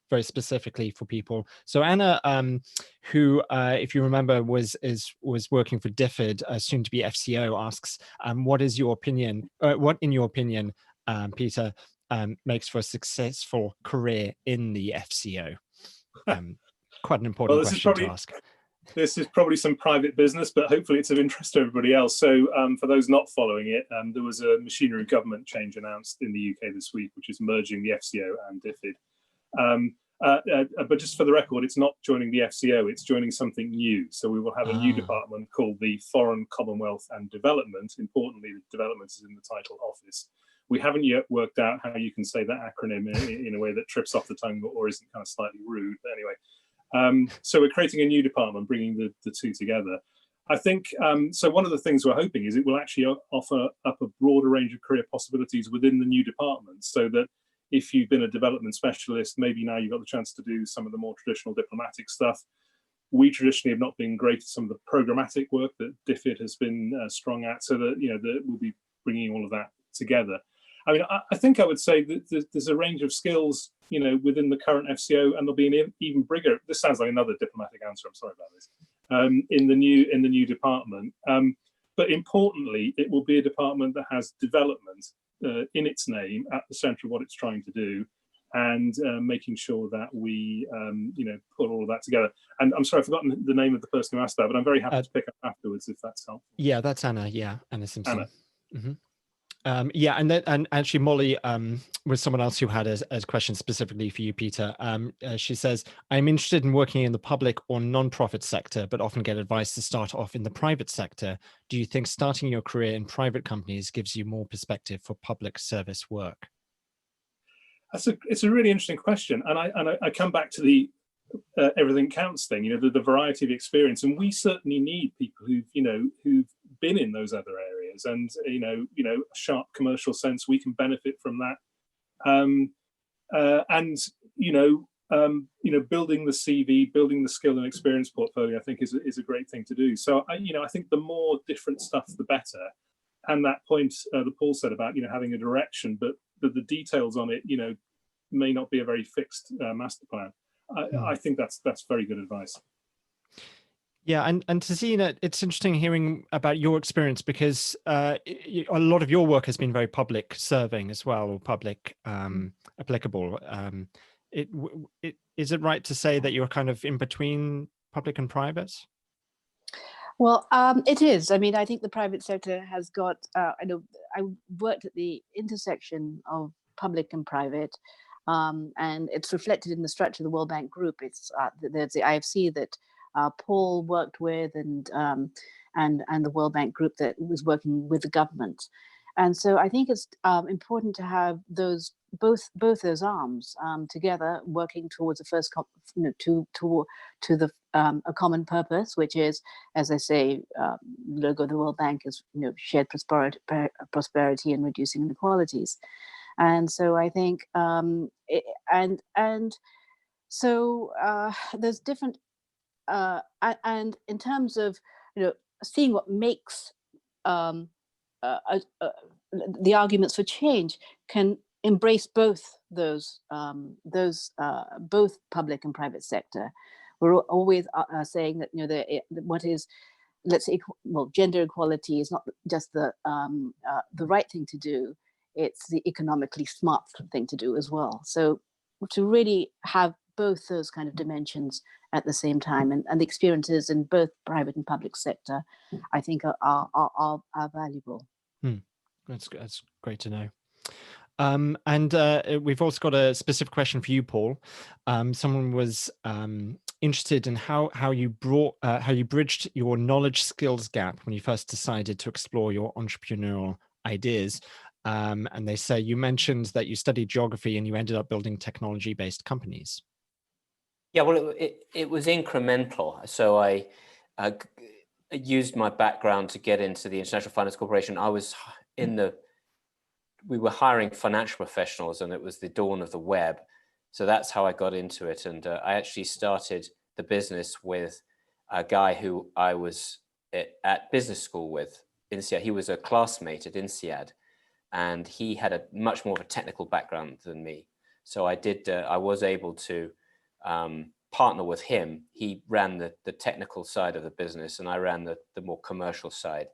[SPEAKER 1] very specifically for people. So Anna, who, if you remember, was working for DFID, soon to be FCO, asks, what is your opinion? What, in your opinion, Peter, makes for a successful career in the FCO? Quite an important question to ask.
[SPEAKER 3] This is probably some private business, but hopefully it's of interest to everybody else. So for those not following it, there was a machinery of government change announced in the UK this week, which is merging the FCO and DFID. But just for the record, it's not joining the FCO, it's joining something new. So we will have a new department called the Foreign, Commonwealth and Development. Importantly, the development is in the title office. We haven't yet worked out how you can say that acronym in a way that trips off the tongue or isn't kind of slightly rude. But anyway, so we're creating a new department, bringing the two together. I think, so one of the things we're hoping is it will actually offer up a broader range of career possibilities within the new department, so that if you've been a development specialist, maybe now you've got the chance to do some of the more traditional diplomatic stuff. We traditionally have not been great at some of the programmatic work that DFID has been strong at, so that, that we'll be bringing all of that together. I mean, I think I would say that there's a range of skills, within the current FCO, and there'll be an even bigger. This sounds like another diplomatic answer. I'm sorry about this. In the new department, but importantly, it will be a department that has development in its name at the centre of what it's trying to do, and making sure that we, put all of that together. And I'm sorry, I've forgotten the name of the person who asked that, but I'm very happy to pick up afterwards if that's helpful.
[SPEAKER 1] Yeah, that's Anna. Yeah, Anna Simpson.
[SPEAKER 3] Anna.
[SPEAKER 1] Mm-hmm. Yeah, and actually Molly was someone else who had a question specifically for you, Peter. She says, I'm interested in working in the public or non-profit sector, but often get advice to start off in the private sector. Do you think starting your career in private companies gives you more perspective for public service work?
[SPEAKER 3] It's a really interesting question, and I come back to the everything counts thing. The variety of experience, and we certainly need people who've been in those other areas, and a sharp commercial sense. We can benefit from that, building the CV, building the skill and experience portfolio, I think is a great thing to do. So I think the more different stuff, the better. And that point that Paul said about having a direction, but the details on it may not be a very fixed master plan. I think that's very good advice.
[SPEAKER 1] Yeah, and Tazina, it's interesting hearing about your experience, because a lot of your work has been very public serving as well, or public applicable. Is it right to say that you're kind of in between public and private?
[SPEAKER 2] Well, it is. I mean, I think the private sector has got, I worked at the intersection of public and private, and it's reflected in the structure of the World Bank Group. It's there's the IFC that Paul worked with, and the World Bank Group that was working with the government. And so I think it's important to have those both those arms together, working towards the first a common purpose, which is, as I say, logo of the World Bank is shared prosperity and reducing inequalities. And so I think so there's different and in terms of seeing what makes the arguments for change can embrace both those both public and private sector. We're always saying that what is, let's say, gender equality is not just the right thing to do; it's the economically smart thing to do as well. So to really have both those kind of dimensions at the same time, and the experiences in both private and public sector, I think are valuable.
[SPEAKER 1] That's great to know. And we've also got a specific question for you, Paul. Someone was interested in how you bridged your knowledge skills gap when you first decided to explore your entrepreneurial ideas. And they say you mentioned that you studied geography and you ended up building technology-based companies.
[SPEAKER 4] Yeah, well, it was incremental. So I used my background to get into the International Finance Corporation. We were hiring financial professionals, and it was the dawn of the web. So that's how I got into it. And I actually started the business with a guy who I was at business school with, INSEAD. He was a classmate at INSEAD, and he had a much more of a technical background than me. So I was able to partner with him. He ran the technical side of the business, and I ran the more commercial side.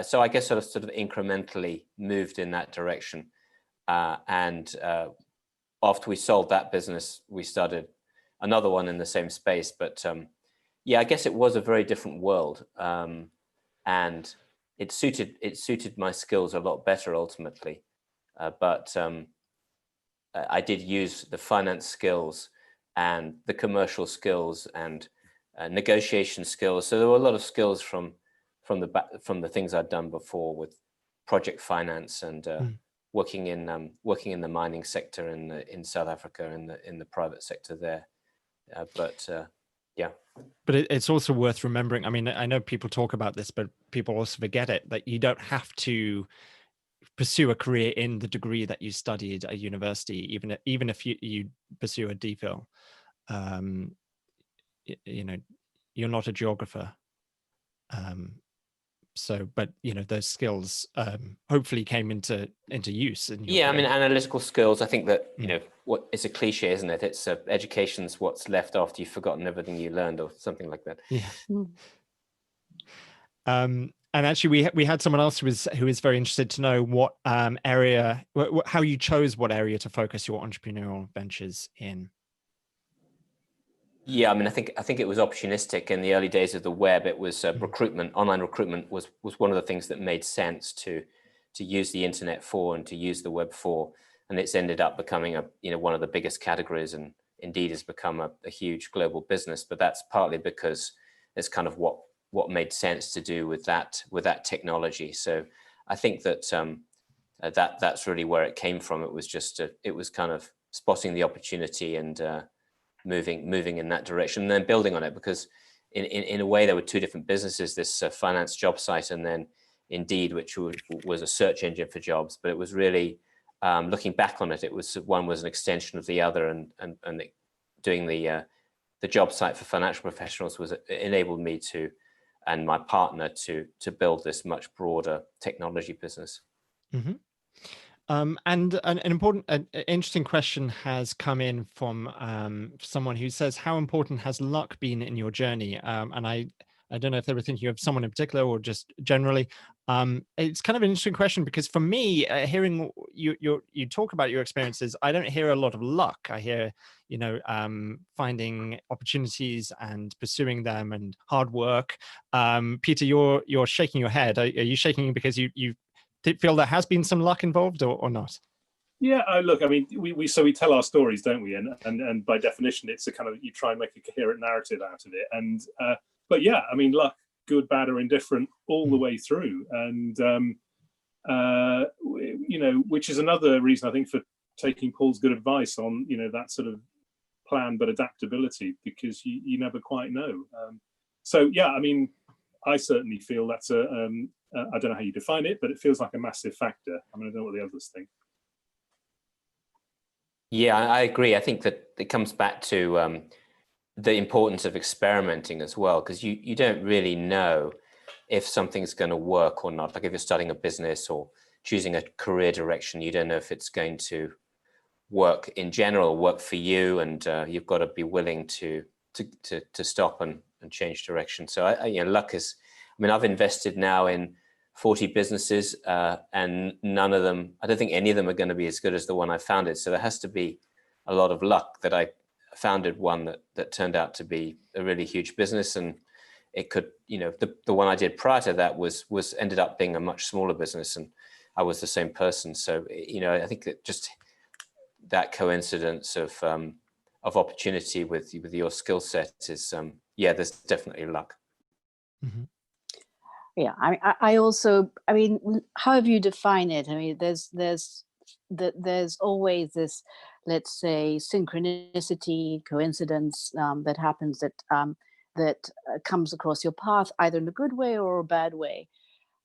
[SPEAKER 4] So I guess sort of incrementally moved in that direction. And after we sold that business, we started another one in the same space. But yeah, I guess it was a very different world. And it suited my skills a lot better ultimately. But I did use the finance skills and the commercial skills and negotiation skills. So there were a lot of skills from the things I'd done before with project finance and working in the mining sector in South Africa in the private sector there. Yeah.
[SPEAKER 1] But it's also worth remembering. I mean, I know people talk about this, but people also forget it, that you don't have to pursue a career in the degree that you studied at university, even if you pursue a DPhil. You're not a geographer. But those skills hopefully came into use in your
[SPEAKER 4] career. I mean, analytical skills, I think that what it's a cliche, isn't it? It's education's what's left after you've forgotten everything you learned, or something like that.
[SPEAKER 1] Yeah. And actually, we had someone else who is very interested to know what area, how you chose what area to focus your entrepreneurial ventures in.
[SPEAKER 4] Yeah, I mean, I think it was opportunistic in the early days of the web. It was recruitment. Online recruitment was one of the things that made sense to use the internet for and to use the web for, and it's ended up becoming one of the biggest categories, and indeed has become a huge global business. But that's partly because it's kind of what made sense to do with that technology. So I think that that's really where it came from. It was just it was kind of spotting the opportunity and moving in that direction, and then building on it, because in a way there were two different businesses: this finance job site, and then Indeed, which was a search engine for jobs. But it was really looking back on it, one was an extension of the other, and doing the job site for financial professionals enabled me to, and my partner, to build this much broader technology business.
[SPEAKER 1] Mm-hmm. And an interesting question has come in from someone who says, how important has luck been in your journey? And I don't know if they were thinking of someone in particular or just generally. It's kind of an interesting question, because for me, hearing you talk about your experiences, I don't hear a lot of luck. I hear, finding opportunities and pursuing them and hard work. Peter, you're shaking your head. Are you shaking because you feel there has been some luck involved, or not?
[SPEAKER 3] Yeah, look, I mean, we tell our stories, don't we? And by definition, it's a kind of, you try and make a coherent narrative out of it. And but yeah, I mean, luck, good, bad, or indifferent, all the way through. And which is another reason, I think, for taking Paul's good advice on that sort of plan but adaptability, because you never quite know. So yeah, I mean, I certainly feel that's I don't know how you define it, but it feels like a massive factor. I mean, I don't know what the others think.
[SPEAKER 4] Yeah, I agree. I think that it comes back to the importance of experimenting as well, because you don't really know if something's going to work or not. Like if you're starting a business or choosing a career direction, you don't know if it's going to work in general, work for you, and you've got to be willing to stop and change direction. So luck is, I mean, I've invested now in 40 businesses, and none of them, I don't think any of them are going to be as good as the one I founded. So there has to be a lot of luck that I founded one that turned out to be a really huge business. And it could, the one I did prior to that was ended up being a much smaller business, and I was the same person. So, I think that just that coincidence of opportunity with your skill set is, there's definitely luck.
[SPEAKER 1] Mm-hmm.
[SPEAKER 2] Yeah, I mean, however you define it, I mean, there's always this, let's say, synchronicity, coincidence that happens that comes across your path, either in a good way or a bad way.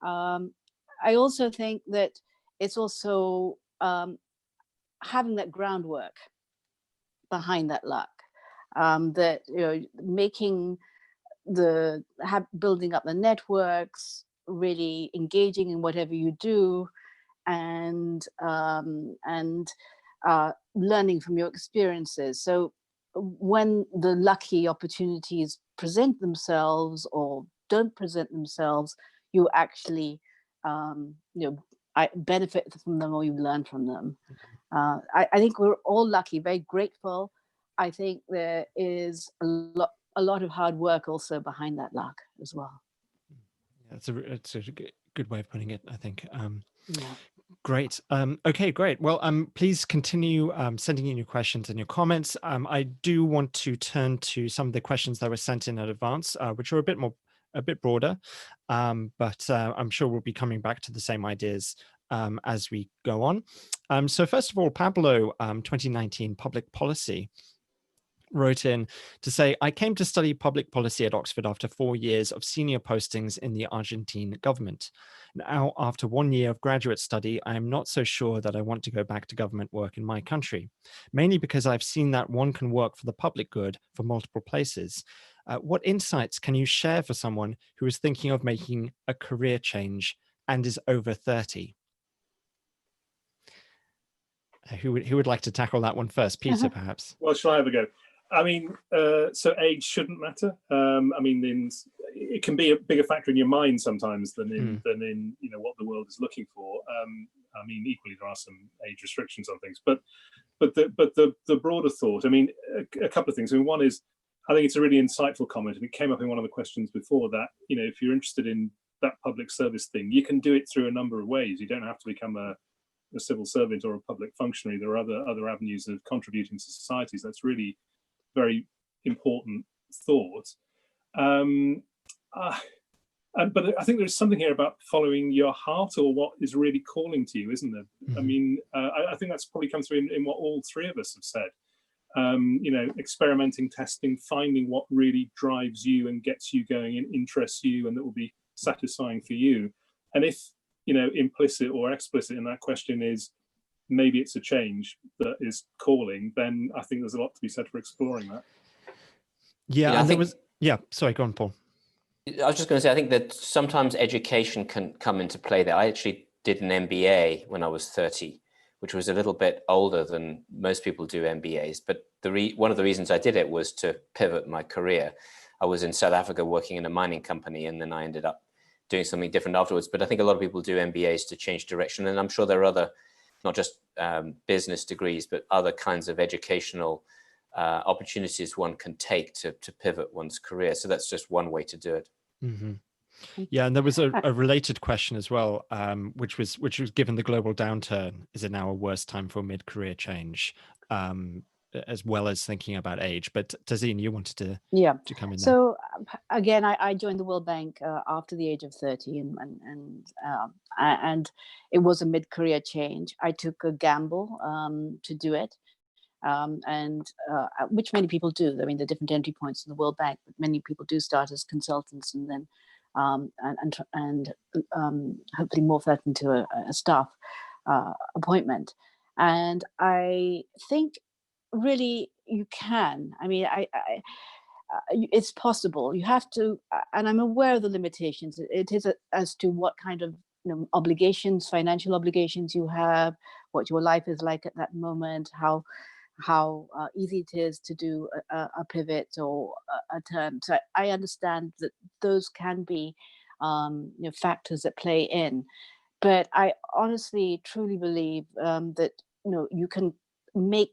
[SPEAKER 2] I also think that it's also having that groundwork behind that luck, that making building up the networks, really engaging in whatever you do, and learning from your experiences. So when the lucky opportunities present themselves or don't present themselves, you actually benefit from them, or you learn from them. I think we're all lucky, very grateful. I think there is a lot of hard work also behind that luck as well.
[SPEAKER 1] It's a good way of putting it, I think.
[SPEAKER 2] Yeah.
[SPEAKER 1] Great. Okay, great. Well, please continue sending in your questions and your comments. I do want to turn to some of the questions that were sent in advance, which are a bit broader, but I'm sure we'll be coming back to the same ideas as we go on. So first of all, Pablo, 2019 public policy, wrote in to say, I came to study public policy at Oxford after 4 years of senior postings in the Argentine government. Now, after 1 year of graduate study, I am not so sure that I want to go back to government work in my country, mainly because I've seen that one can work for the public good for multiple places. What insights can you share for someone who is thinking of making a career change and is over 30? Who would like to tackle that one first? Peter, perhaps.
[SPEAKER 3] Well, shall I have a go? I mean, so age shouldn't matter. I mean, it can be a bigger factor in your mind sometimes than in what the world is looking for. I mean, equally there are some age restrictions on things, but the broader thought. I mean, a couple of things. I mean, one is, I think it's a really insightful comment, and it came up in one of the questions before that. If you're interested in that public service thing, you can do it through a number of ways. You don't have to become a civil servant or a public functionary. There are other avenues of contributing to societies. That's really very important thought. But I think there's something here about following your heart, or what is really calling to you, isn't there? Mm-hmm. I mean, I think that's probably come through in what all three of us have said. Experimenting, testing, finding what really drives you and gets you going and interests you, and that will be satisfying for you. And if implicit or explicit in that question is maybe it's a change that is calling, then I think there's a lot to be said for exploring that.
[SPEAKER 1] Yeah, and sorry, go on, Paul.
[SPEAKER 4] I was just going to say, I think that sometimes education can come into play there. I actually did an MBA when I was 30, which was a little bit older than most people do MBAs. But one of the reasons I did it was to pivot my career. I was in South Africa working in a mining company, and then I ended up doing something different afterwards. But I think a lot of people do MBAs to change direction. And I'm sure there are other, not just business degrees, but other kinds of educational opportunities one can take to pivot one's career. So that's just one way to do it.
[SPEAKER 1] Mm-hmm. Yeah, and there was a related question as well, which was given the global downturn, is it now a worse time for mid-career change, as well as thinking about age? But Tazeen, you wanted to come in there.
[SPEAKER 2] So again, I joined the World Bank after the age of 30, and it was a mid-career change. I took a gamble to do it. Which many people do. I mean, there are different entry points in the World Bank, but many people do start as consultants and then hopefully morph that into a staff appointment. And I think really you can. I mean, it's possible. You have to, and I'm aware of the limitations. It is as to what kind of obligations, financial obligations you have, what your life is like at that moment, how easy it is to do a pivot or a turn. So I understand that those can be factors that play in, but I honestly truly believe that you can make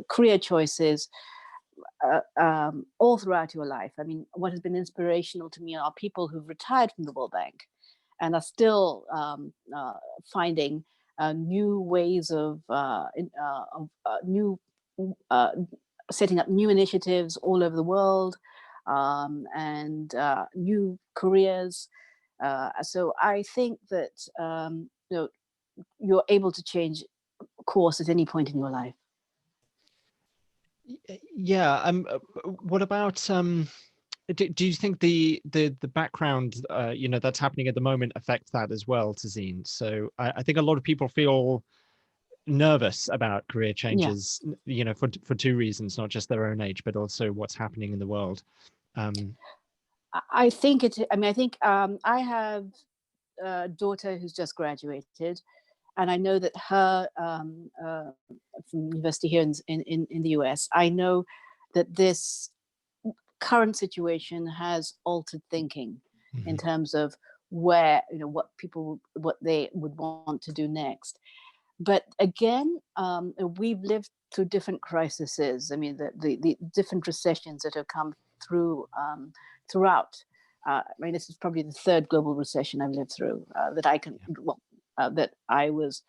[SPEAKER 2] career choices all throughout your life. I mean, what has been inspirational to me are people who've retired from the World Bank and are still finding new ways of setting up new initiatives all over the world, and new careers. So I think that you're able to change course at any point in your life.
[SPEAKER 1] Yeah. What about? Do you think the background that's happening at the moment affects that as well, Tazeen? So I think a lot of people feel nervous about career changes, for two reasons, not just their own age, but also what's happening in the world.
[SPEAKER 2] I think I have a daughter who's just graduated, and I know that her from university here in the US, I know that this current situation has altered thinking in terms of where what they would want to do next. But again, we've lived through different crises. I mean, the different recessions that have come through throughout. I mean, this is probably the third global recession I've lived through that I was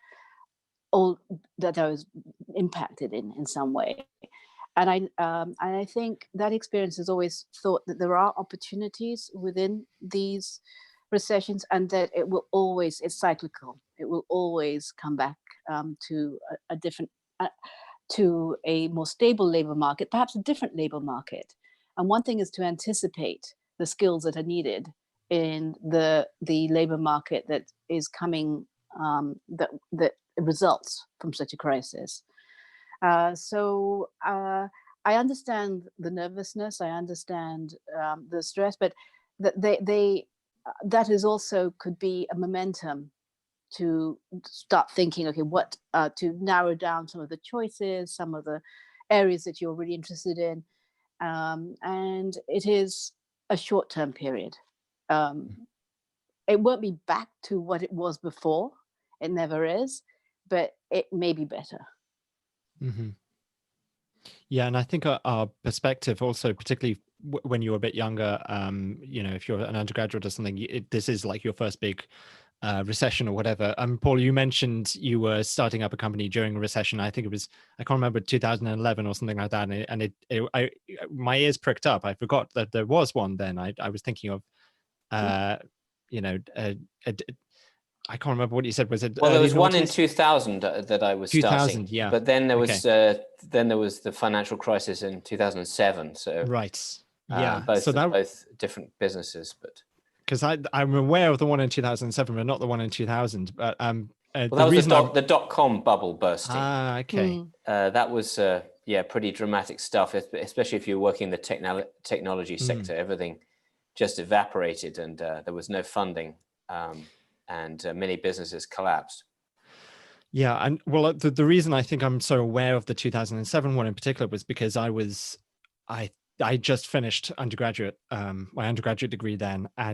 [SPEAKER 2] impacted in some way. And I think that experience has always thought that there are opportunities within these recessions, and that it's cyclical. It will always come back to a different, to a more stable labor market, perhaps a different labor market. And one thing is to anticipate the skills that are needed in the labor market that is coming, that results from such a crisis. So I understand the nervousness. I understand the stress, but that is also could be a momentum to start thinking, okay, what to narrow down some of the choices, some of the areas that you're really interested in. And it is a short-term period. It won't be back to what it was before. It never is, but it may be better.
[SPEAKER 1] Mm-hmm. Yeah, and I think our perspective also, particularly when you're a bit younger, if you're an undergraduate or something, this is like your first big recession or whatever. Paul, you mentioned you were starting up a company during a recession. I think it was, I can't remember, 2011 or something like that. And my ears pricked up. I forgot that there was one then. I was thinking of, I can't remember what you said. Was it?
[SPEAKER 4] Well, there was one in
[SPEAKER 1] noughties?
[SPEAKER 4] 2000 that I was
[SPEAKER 1] 2000,
[SPEAKER 4] starting.
[SPEAKER 1] yeah.
[SPEAKER 4] But then there was the financial crisis in 2007. So
[SPEAKER 1] right, yeah.
[SPEAKER 4] Both different businesses, but
[SPEAKER 1] because I'm aware of the one in 2007, but not the one in 2000. But
[SPEAKER 4] well, that was the dot-com bubble bursting.
[SPEAKER 1] Ah, okay.
[SPEAKER 4] That was pretty dramatic stuff, especially if you're working in the technology sector. Everything just evaporated, and there was no funding. And many businesses collapsed.
[SPEAKER 1] Yeah, and well, the reason I think I'm so aware of the 2007 one in particular was because I just finished undergraduate, my undergraduate degree then, I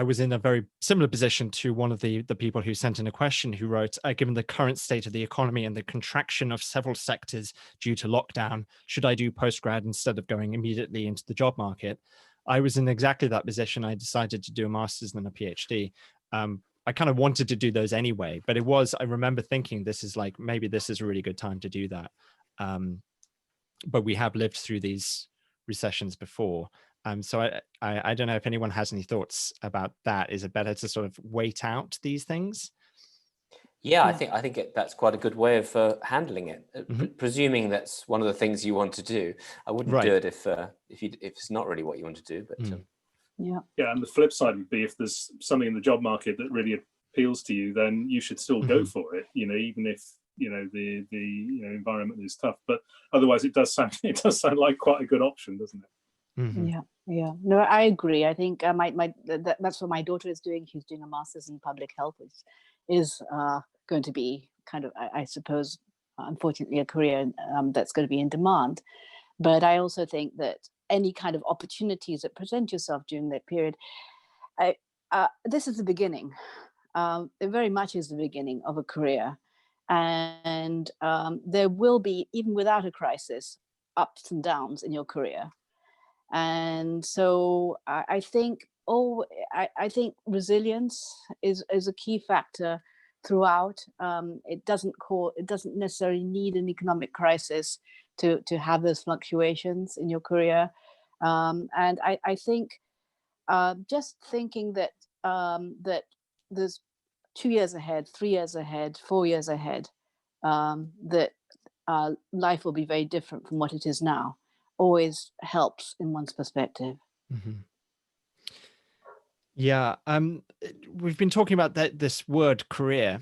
[SPEAKER 1] was in a very similar position to one of the people who sent in a question, who wrote, given the current state of the economy and the contraction of several sectors due to lockdown, should I do postgrad instead of going immediately into the job market? I was in exactly that position. I decided to do a master's and a PhD. I kind of wanted to do those anyway, but I remember thinking, maybe this is a really good time to do that. But we have lived through these recessions before. So I don't know if anyone has any thoughts about that. Is it better to sort of wait out these things?
[SPEAKER 4] Yeah, I think that's quite a good way of handling it. Presuming that's one of the things you want to do. I wouldn't do it if it's not really what you want to do. But
[SPEAKER 3] yeah, and the flip side would be, if there's something in the job market that really appeals to you, then you should still go for it. Even if the environment is tough. But otherwise, it does sound like quite a good option, doesn't it?
[SPEAKER 2] Yeah. No, I agree. I think that's what my daughter is doing. She's doing a master's in public health, which is going to be kind of, I suppose, unfortunately, a career that's going to be in demand. But I also think that any kind of opportunities that present yourself during that period, this is the beginning. It very much is the beginning of a career. And there will be, even without a crisis, ups and downs in your career. And so I think resilience is a key factor throughout. It doesn't necessarily need an economic crisis to have those fluctuations in your career. And I think just thinking that that there's 2 years ahead, 3 years ahead, 4 years ahead, that life will be very different from what it is now, always helps in one's perspective.
[SPEAKER 1] Yeah, we've been talking about this word career,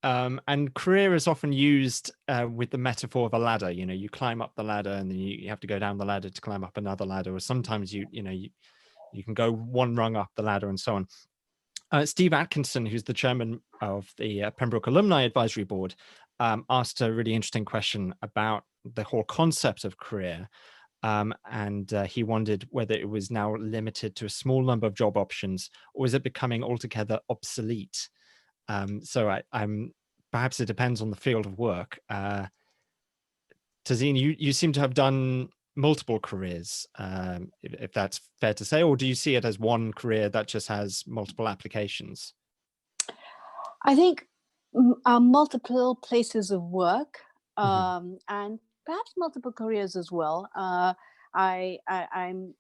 [SPEAKER 1] and career is often used with the metaphor of a ladder. You climb up the ladder, and then you have to go down the ladder to climb up another ladder, or sometimes you can go one rung up the ladder, and so on. Steve Atkinson, who's the chairman of the Pembroke Alumni Advisory Board, asked a really interesting question about the whole concept of career. And he wondered whether it was now limited to a small number of job options, or is it becoming altogether obsolete? So I'm perhaps it depends on the field of work. Tazeen, you seem to have done multiple careers, if that's fair to say, or do you see it as one career that just has multiple applications?
[SPEAKER 2] I think multiple places of work, and perhaps multiple careers as well. I'm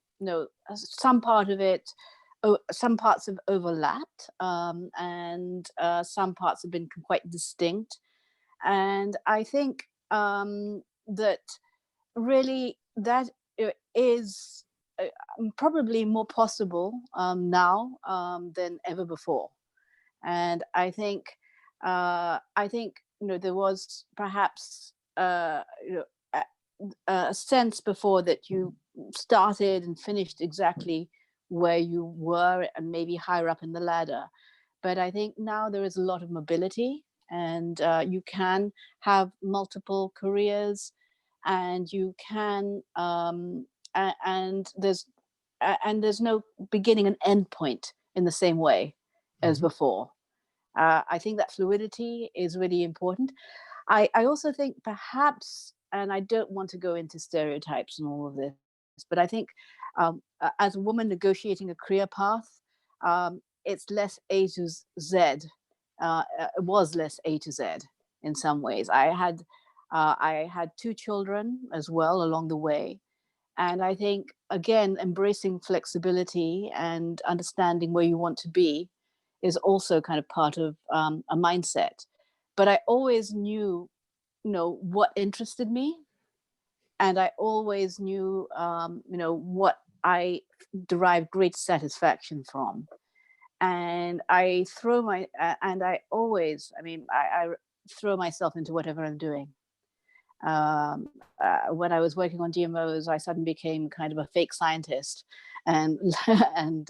[SPEAKER 2] some part of it, some parts have overlapped, and some parts have been quite distinct. And I think that really that is probably more possible now than ever before. And I think there was perhaps a sense before that you started and finished exactly where you were and maybe higher up in the ladder. But I think now there is a lot of mobility, and you can have multiple careers, and you can and there's no beginning and end point in the same way as
[SPEAKER 1] Mhm.
[SPEAKER 2] before. I think that fluidity is really important. I also think perhaps, and I don't want to go into stereotypes and all of this, but I think as a woman negotiating a career path, it's less A to Z. It was less A to Z in some ways. I had two children as well along the way. And I think, again, embracing flexibility and understanding where you want to be is also kind of part of a mindset. But I always knew, what interested me, and I always knew, what I derived great satisfaction from. And I always, I throw myself into whatever I'm doing. When I was working on GMOs, I suddenly became kind of a fake scientist, and and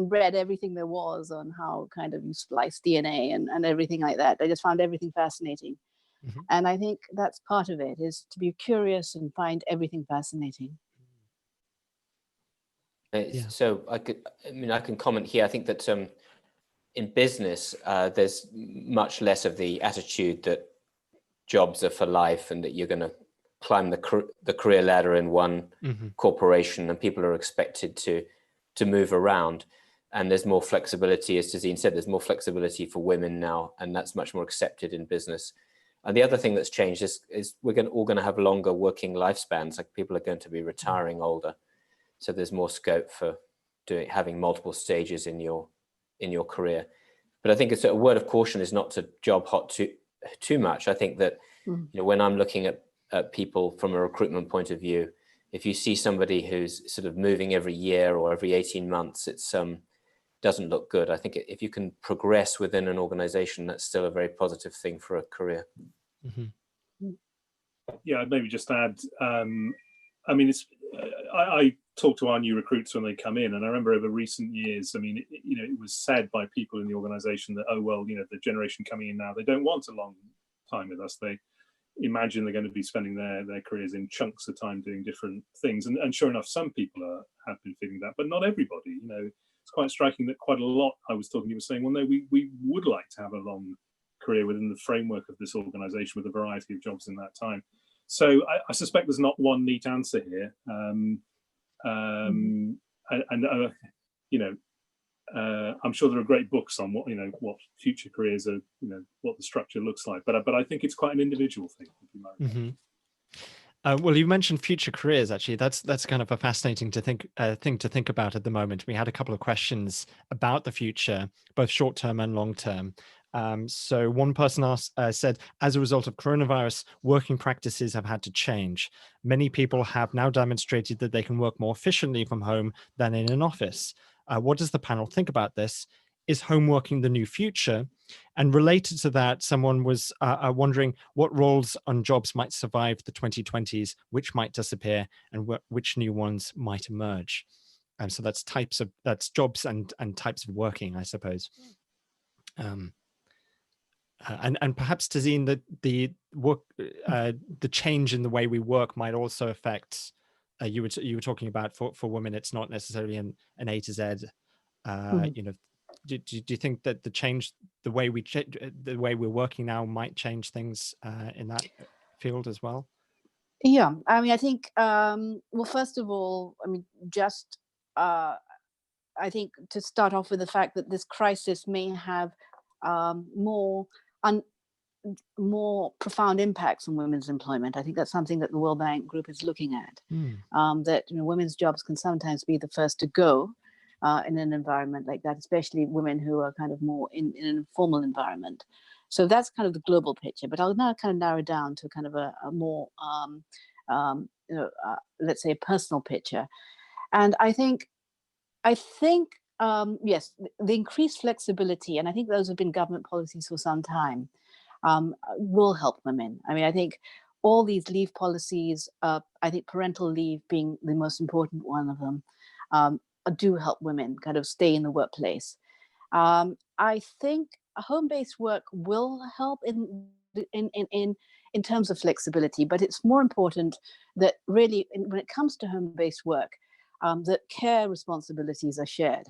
[SPEAKER 2] read everything there was on how kind of you splice DNA and everything like that. I just found everything fascinating,
[SPEAKER 1] Mhm.
[SPEAKER 2] and I think that's part of it, is to be curious and find everything fascinating.
[SPEAKER 1] Yeah.
[SPEAKER 4] So I can comment here. I think that in business, there's much less of the attitude that jobs are for life and that you're going to climb the career ladder in one
[SPEAKER 1] Mhm.
[SPEAKER 4] corporation, and people are expected to move around. And there's more flexibility, as Tazeen said, there's more flexibility for women now, and that's much more accepted in business. And the other thing that's changed is we're all going to have longer working lifespans. Like, people are going to be retiring older, so there's more scope for having multiple stages in your career. But I think it's a word of caution is not to job hop too much. I think that
[SPEAKER 2] Mm.
[SPEAKER 4] when I'm looking at people from a recruitment point of view, if you see somebody who's sort of moving every year or every 18 months, it's doesn't look good. I think if you can progress within an organization, that's still a very positive thing for a career.
[SPEAKER 1] Mhm.
[SPEAKER 3] Yeah, I'd maybe just add, it's I talk to our new recruits when they come in, and I remember over recent years, it was said by people in the organisation that, oh well, the generation coming in now, they don't want a long time with us. They imagine they're going to be spending their careers in chunks of time doing different things, and sure enough, some people have been feeling that, but not everybody. It's quite striking that quite a lot I was talking to were saying, well, no, we would like to have a long career within the framework of this organisation with a variety of jobs in that time. So I suspect there's not one neat answer here, I'm sure there are great books on what future careers are, what the structure looks like. But I think it's quite an individual thing.
[SPEAKER 1] Mm-hmm. Well, you mentioned future careers. Actually, that's kind of a fascinating thing to think about at the moment. We had a couple of questions about the future, both short term and long term. So one person said, as a result of coronavirus, working practices have had to change. Many people have now demonstrated that they can work more efficiently from home than in an office. What does the panel think about this? Is home working the new future? And related to that, someone was wondering what roles and jobs might survive the 2020s, which might disappear, and which new ones might emerge. And so that's jobs and types of working, I suppose. And perhaps, Tazeen, that the change in the way we work might also affect. You were talking about for women, it's not necessarily an A to Z. Do you think that the way we're working now might change things in that field as well?
[SPEAKER 2] Yeah, I think, well, first of all, just I think to start off with the fact that this crisis may have more profound impacts on women's employment. I think that's something that the World Bank Group is looking at. That women's jobs can sometimes be the first to go in an environment like that, especially women who are kind of more in an informal environment. So that's kind of the global picture. But I'll now kind of narrow down to kind of a more, let's say, a personal picture. And I think, yes, the increased flexibility, and I think those have been government policies for some time, will help women. I think all these leave policies, I think parental leave being the most important one of them, do help women kind of stay in the workplace. I think home-based work will help in terms of flexibility, but it's more important that really when it comes to home-based work, that care responsibilities are shared.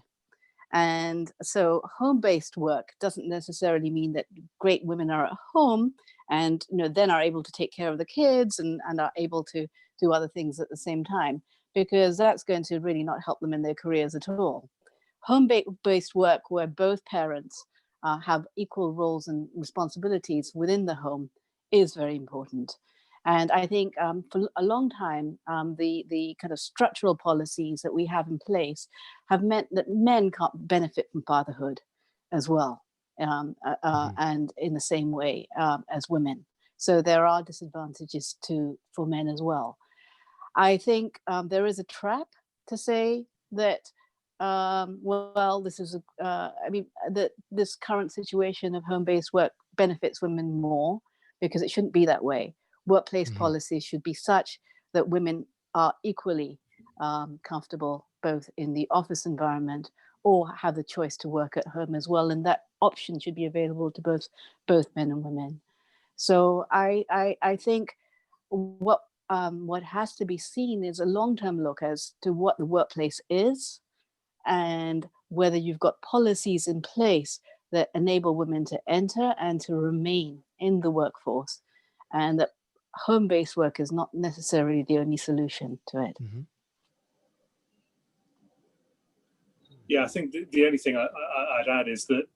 [SPEAKER 2] And so home-based work doesn't necessarily mean that great women are at home and then are able to take care of the kids and are able to do other things at the same time, because that's going to really not help them in their careers at all. Home-based work where both parents have equal roles and responsibilities within the home is very important. And I think for a long time, the kind of structural policies that we have in place have meant that men can't benefit from fatherhood as well, and in the same way as women. So there are disadvantages for men as well. I think there is a trap to say that, well, this is, that this current situation of home-based work benefits women more, because it shouldn't be that way. Workplace policies should be such that women are equally comfortable both in the office environment or have the choice to work at home as well. And that option should be available to both men and women. So I think what has to be seen is a long-term look as to what the workplace is and whether you've got policies in place that enable women to enter and to remain in the workforce, and that home-based work is not necessarily the only solution to it.
[SPEAKER 3] Yeah, I think the only thing I'd add is that,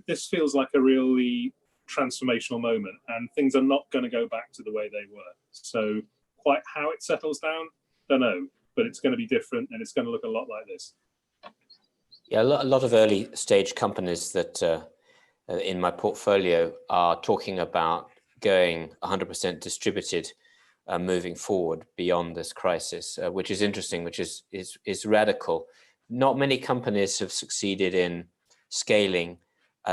[SPEAKER 3] this feels like a really transformational moment, and things are not going to go back to the way they were. So quite how it settles down, don't know, but it's going to be different and it's going to look a lot like this.
[SPEAKER 4] Yeah, a lot of early stage companies that in my portfolio are talking about going 100% distributed moving forward beyond this crisis, which is interesting, which is radical. Not many companies have succeeded in scaling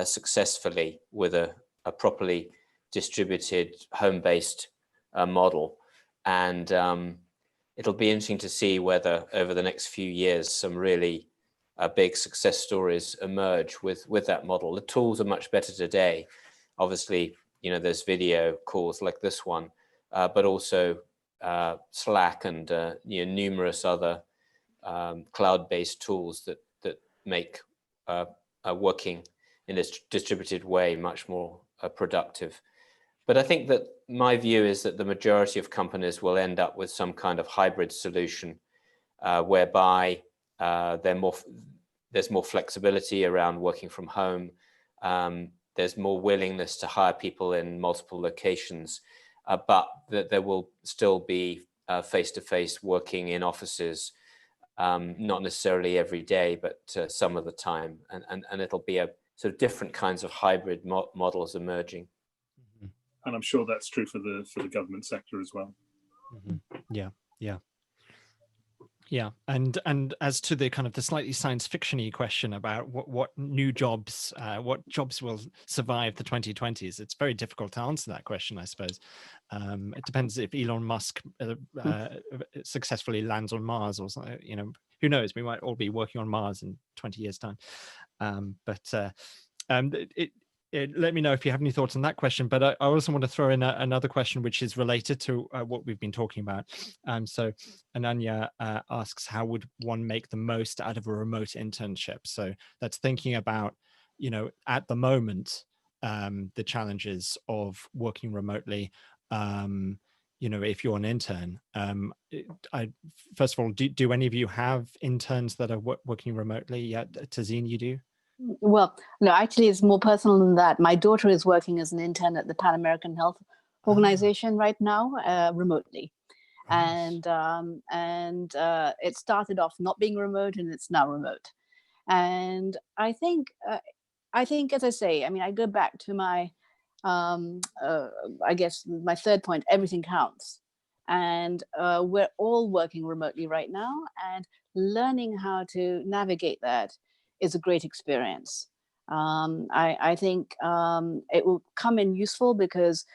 [SPEAKER 4] successfully with a properly distributed home-based model. And it'll be interesting to see whether over the next few years some really big success stories emerge with that model. The tools are much better today. Obviously, there's video calls like this one, but also Slack and numerous other cloud-based tools that make working in a distributed way much more productive. But I think that my view is that the majority of companies will end up with some kind of hybrid solution whereby there's more flexibility around working from home. There's more willingness to hire people in multiple locations, but that there will still be face-to-face working in offices, not necessarily every day, but some of the time. And it'll be a sort of different kinds of hybrid models emerging.
[SPEAKER 3] And I'm sure that's true for the government sector as well.
[SPEAKER 1] Yeah, and as to the kind of the slightly science fiction-y question about what new jobs, what jobs will survive the 2020s, it's very difficult to answer that question, I suppose. It depends if Elon Musk successfully lands on Mars or something. Who knows? We might all be working on Mars in 20 years' time. Let me know if you have any thoughts on that question, but I also want to throw in another question which is related to what we've been talking about. So Ananya asks, how would one make the most out of a remote internship? So that's thinking about, at the moment, the challenges of working remotely. If you're an intern, first of all, do any of you have interns that are working remotely yet? Tazeen, you do?
[SPEAKER 2] Well, no, actually, it's more personal than that. My daughter is working as an intern at the Pan American Health Organization right now, remotely. And it started off not being remote, and it's now remote. And I think, as I say, I go back to my, I guess, my third point, everything counts. And we're all working remotely right now, and learning how to navigate that is a great experience. I think it will come in useful because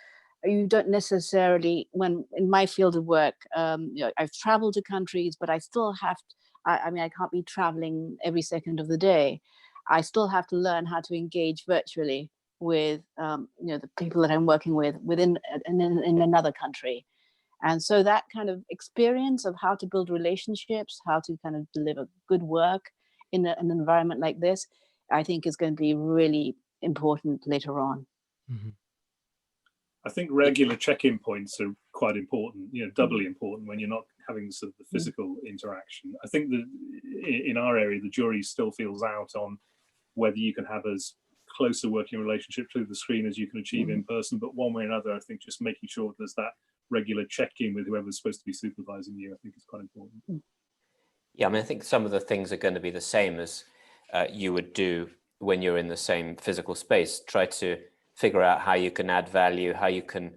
[SPEAKER 2] you don't necessarily, when in my field of work, I've traveled to countries, but I still have to, I can't be traveling every second of the day. I still have to learn how to engage virtually with the people that I'm working with in another country. And so that kind of experience of how to build relationships, how to kind of deliver good work in an environment like this, I think is going to be really important later on.
[SPEAKER 1] Mm-hmm.
[SPEAKER 3] I think regular check-in points are quite important, doubly important when you're not having sort of the physical interaction. I think that in our area, the jury still feels out on whether you can have as close a working relationship through the screen as you can achieve in person, but one way or another, I think just making sure there's that regular check-in with whoever's supposed to be supervising you, I think is quite important.
[SPEAKER 4] Yeah, I mean, I think some of the things are going to be the same as you would do when you're in the same physical space. Try to figure out how you can add value, how you can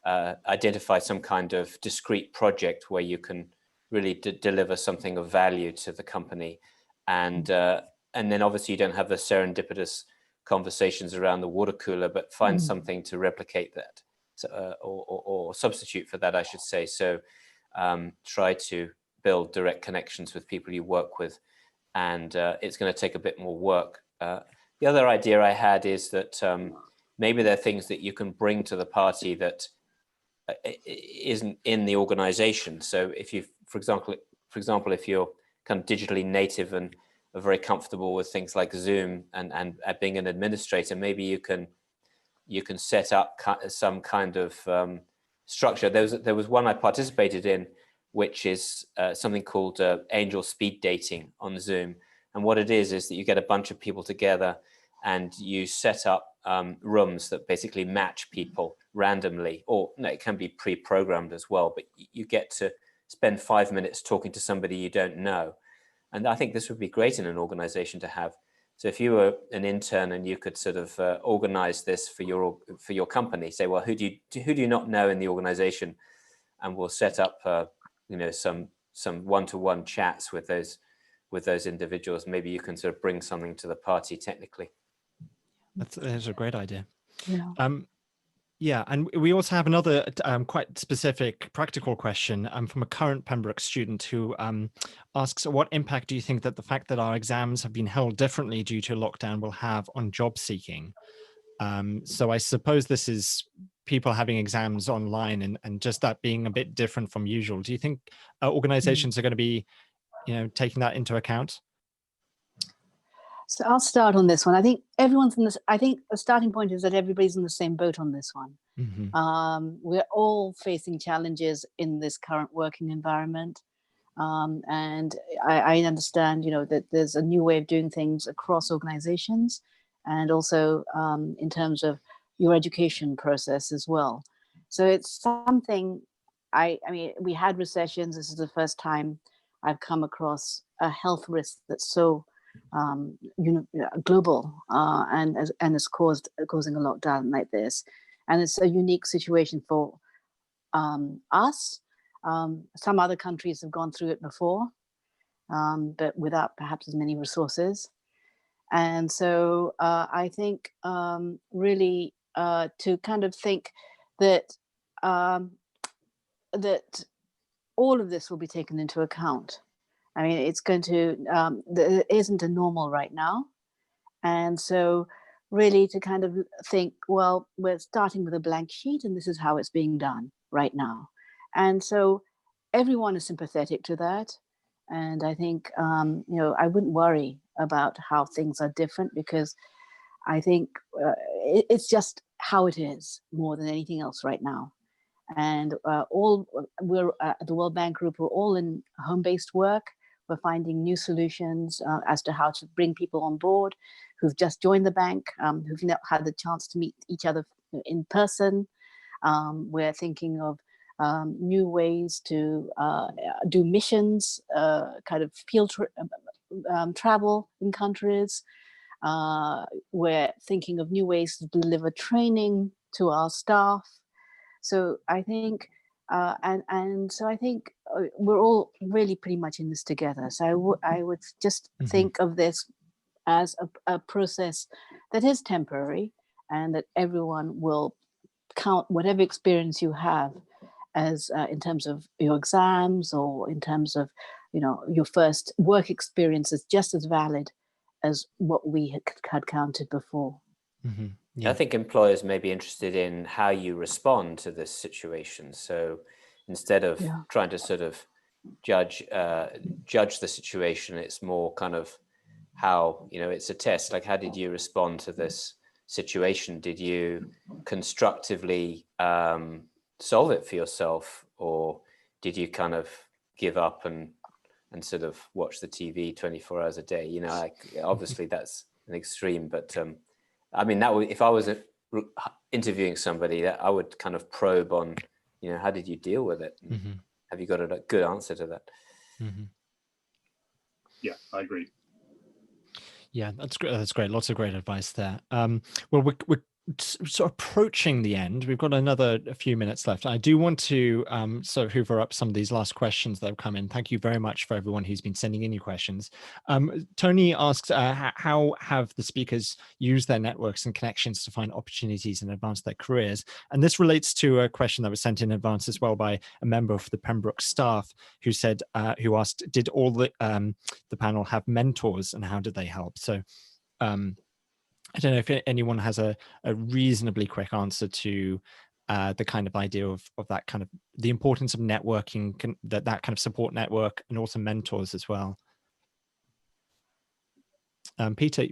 [SPEAKER 4] identify some kind of discrete project where you can really deliver something of value to the company. And then obviously you don't have the serendipitous conversations around the water cooler, but find something to replicate that, or substitute for that, I should say. So try to build direct connections with people you work with, and it's going to take a bit more work. The other idea I had is that maybe there are things that you can bring to the party that isn't in the organization. So if you, for example, if you're kind of digitally native and are very comfortable with things like Zoom and being an administrator, maybe you can set up some kind of structure. There was one I participated in, which is something called angel speed dating on Zoom. And what it is that you get a bunch of people together and you set up rooms that basically match people randomly, or no, it can be pre-programmed as well, but you get to spend 5 minutes talking to somebody you don't know. And I think this would be great in an organization to have. So if you were an intern and you could sort of organize this for your company, say, well, who do you not know in the organization, and we'll set up some one-to-one chats with those individuals. Maybe you can sort of bring something to the party technically.
[SPEAKER 1] That's a great idea.
[SPEAKER 2] Yeah.
[SPEAKER 1] Yeah, and we also have another quite specific practical question from a current Pembroke student who asks, what impact do you think that the fact that our exams have been held differently due to lockdown will have on job seeking? So I suppose this is people having exams online and just that being a bit different from usual. Do you think organizations are going to be, taking that into account?
[SPEAKER 2] So I'll start on this one. I think everyone's in this. I think the starting point is that everybody's in the same boat on this one.
[SPEAKER 1] Mm-hmm.
[SPEAKER 2] We're all facing challenges in this current working environment. And I understand, that there's a new way of doing things across organizations, and also in terms of your education process as well. So it's something, I mean, we had recessions. This is the first time I've come across a health risk that's so global and is causing a lockdown like this. And it's a unique situation for us. Some other countries have gone through it before, but without perhaps as many resources. And so I think really to kind of think that that all of this will be taken into account. I mean, it's going to, there isn't a normal right now. And so really to kind of think, well, we're starting with a blank sheet and this is how it's being done right now. And so everyone is sympathetic to that. And I think, I wouldn't worry about how things are different, because I think it's just how it is more than anything else right now. And we're at the World Bank Group, we're all in home-based work. We're finding new solutions as to how to bring people on board who've just joined the bank, who've not had the chance to meet each other in person. We're thinking of new ways to do missions, kind of field travel in countries. We're thinking of new ways to deliver training to our staff. So I think, so I think we're all really pretty much in this together. So I would just think of this as a process that is temporary, and that everyone will count whatever experience you have as in terms of your exams, or in terms of, your first work experience, is just as valid as what we had counted before.
[SPEAKER 1] Mm-hmm.
[SPEAKER 4] I think employers may be interested in how you respond to this situation. So instead of trying to sort of judge the situation, it's more kind of how, it's a test. Like, how did you respond to this situation? Did you constructively solve it for yourself, or did you kind of give up and sort of watch the TV 24 hours a day? Obviously that's an extreme, but I mean, if I was interviewing somebody, that I would kind of probe on, how did you deal with it?
[SPEAKER 1] Mm-hmm.
[SPEAKER 4] Have you got a good answer to that?
[SPEAKER 1] Mm-hmm.
[SPEAKER 3] Yeah, I agree.
[SPEAKER 1] Yeah, that's great. That's great. Lots of great advice there. Well, we're sort of approaching the end. We've got a few minutes left. I do want to sort of hoover up some of these last questions that have come in. Thank you very much for everyone who's been sending in your questions. Tony asks, how have the speakers used their networks and connections to find opportunities and advance their careers? And this relates to a question that was sent in advance as well by a member of the Pembroke staff who said, who asked, did all the panel have mentors and how did they help? So I don't know if anyone has a reasonably quick answer to the kind of idea of that kind of the importance of networking, that kind of support network, and also mentors as well. Peter,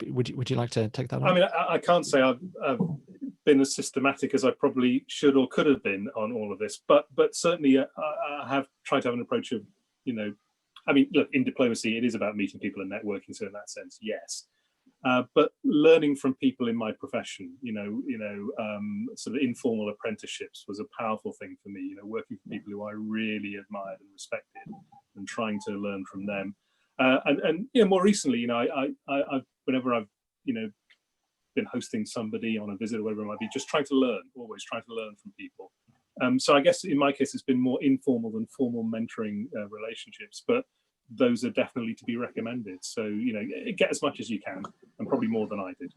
[SPEAKER 1] would you like to take that on?
[SPEAKER 3] I mean, I can't say I've been as systematic as I probably should or could have been on all of this, but certainly I have tried to have an approach of, I mean, look, in diplomacy, it is about meeting people and networking. So in that sense, yes. But learning from people in my profession, sort of informal apprenticeships was a powerful thing for me. Working for people who I really admired and respected, and trying to learn from them. And more recently, I've whenever I've been hosting somebody on a visit or whatever it might be, just trying to learn, always trying to learn from people. So I guess in my case, it's been more informal than formal mentoring relationships, but those are definitely to be recommended. So, get as much as you can, and probably more than I did.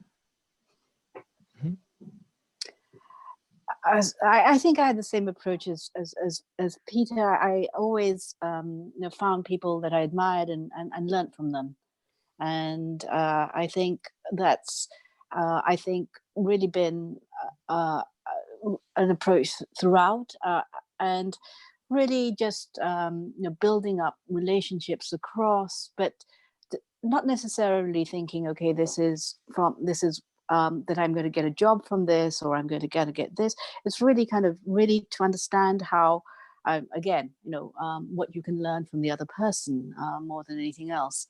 [SPEAKER 2] I think I had the same approach as Peter. I always found people that I admired and learned from them. And I think that's really been an approach throughout, and really just building up relationships across, but not necessarily thinking, okay, this is that I'm going to get a job from this, or I'm going to get this. It's really kind of really to understand how, again, what you can learn from the other person more than anything else.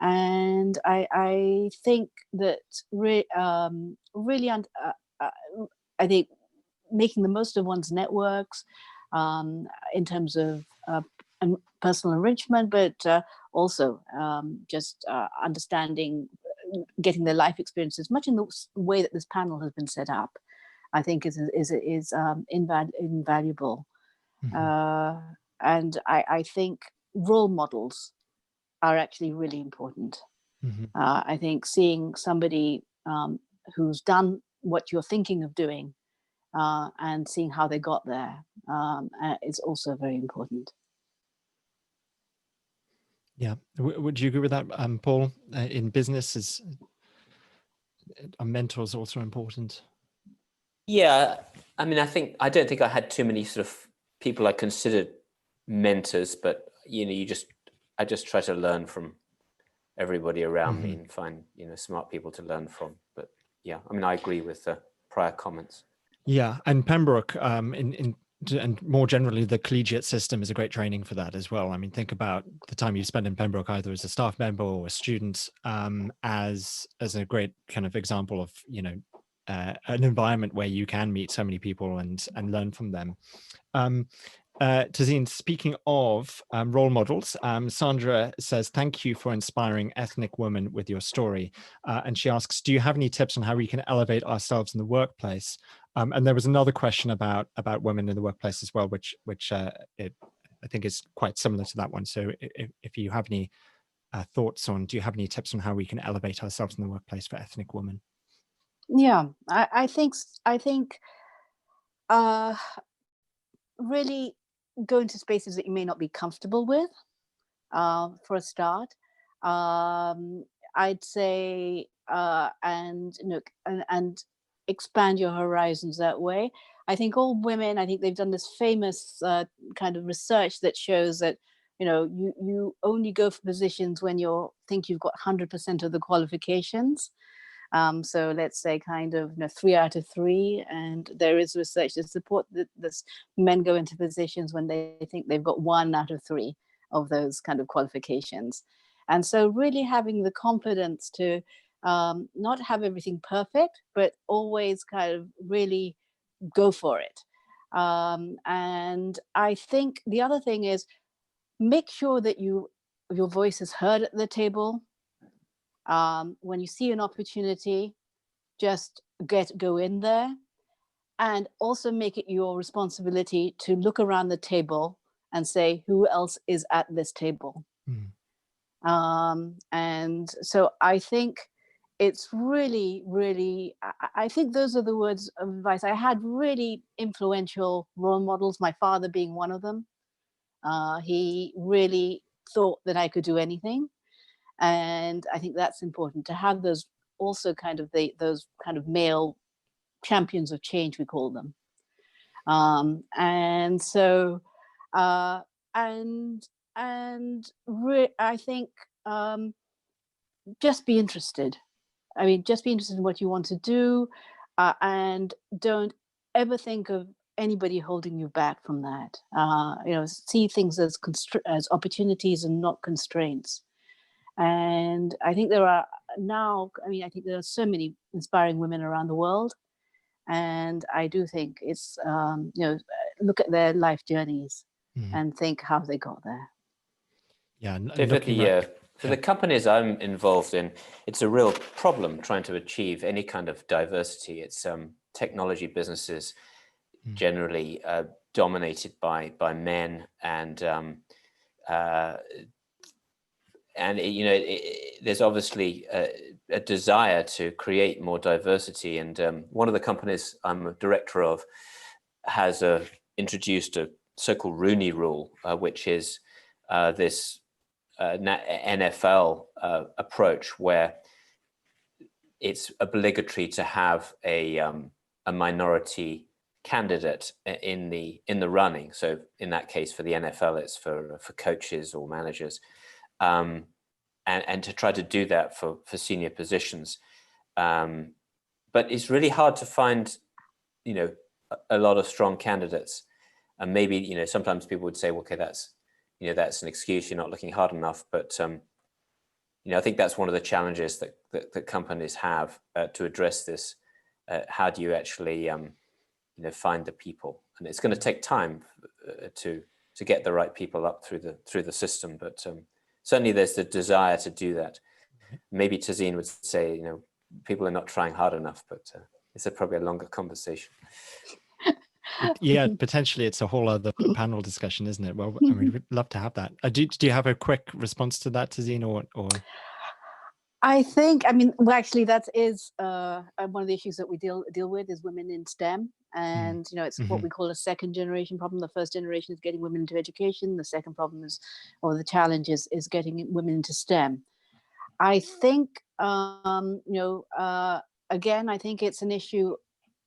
[SPEAKER 2] And I think that I think making the most of one's networks in terms of personal enrichment, but also just understanding, getting their life experiences, much in the way that this panel has been set up, I think is invaluable.
[SPEAKER 1] Mm-hmm.
[SPEAKER 2] And I think role models are actually really important.
[SPEAKER 1] Mm-hmm.
[SPEAKER 2] I think seeing somebody who's done what you're thinking of doing and seeing how they got there is also very important.
[SPEAKER 1] Yeah. Would you agree with that, Paul? In business, are mentors also important?
[SPEAKER 4] Yeah, I mean, I don't think I had too many sort of people I considered mentors, but I just try to learn from everybody around me and find smart people to learn from. But yeah, I mean, I agree with the prior comments.
[SPEAKER 1] Yeah, and Pembroke, and more generally, the collegiate system is a great training for that as well. I mean, think about the time you spend in Pembroke, either as a staff member or a student, as a great kind of example of an environment where you can meet so many people and learn from them. Tazeen, speaking of role models, Sandra says, thank you for inspiring ethnic women with your story. And she asks, do you have any tips on how we can elevate ourselves in the workplace? And there was another question about women in the workplace as well, which I think is quite similar to that one. So if you have any thoughts on, do you have any tips on how we can elevate ourselves in the workplace for ethnic women?
[SPEAKER 2] Yeah, I think really go into spaces that you may not be comfortable with for a start. I'd say and and expand your horizons that way. I think all women, I think they've done this famous kind of research that shows that you only go for positions when you think you've got 100% of the qualifications. So let's say kind of 3 out of 3, and there is research to support that this men go into positions when they think they've got 1 out of 3 of those kind of qualifications. And so really having the confidence to not have everything perfect, but always kind of really go for it. And I think the other thing is make sure that your voice is heard at the table. When you see an opportunity, just go in there, and also make it your responsibility to look around the table and say, who else is at this table? And so I think it's really, really, I think those are the words of advice. I had really influential role models, my father being one of them. He really thought that I could do anything. And I think that's important to have those also kind of those kind of male champions of change, we call them. And so, I think just be interested. I mean, just be interested in what you want to do, and don't ever think of anybody holding you back from that. See things as opportunities and not constraints. And I think there are now, I think there are so many inspiring women around the world. And I do think it's, look at their life journeys and think how they got there.
[SPEAKER 1] Yeah,
[SPEAKER 4] for the companies I'm involved in, it's a real problem trying to achieve any kind of diversity. It's technology businesses generally dominated by men, and there's obviously a desire to create more diversity. And one of the companies I'm a director of has introduced a so-called Rooney Rule, which is this NFL approach where it's obligatory to have a minority candidate in the running. So in that case, for the NFL, it's for coaches or managers. And to try to do that for senior positions. But it's really hard to find, a lot of strong candidates. And maybe, sometimes people would say, well, okay, that's an excuse, you're not looking hard enough. But, I think that's one of the challenges that companies have to address this. How do you actually, find the people? And it's going to take time to get the right people up through the system. But certainly there's the desire to do that. Maybe Tazeen would say, people are not trying hard enough, but it's probably a longer conversation.
[SPEAKER 1] Yeah, potentially it's a whole other panel discussion, isn't it? Well, we'd love to have that. Do you have a quick response to that, Tazeen, or?
[SPEAKER 2] I think, actually, that is one of the issues that we deal with is women in STEM. And, it's what we call a second generation problem. The first generation is getting women into education. The second problem the challenge is getting women into STEM. I think, again, I think it's an issue,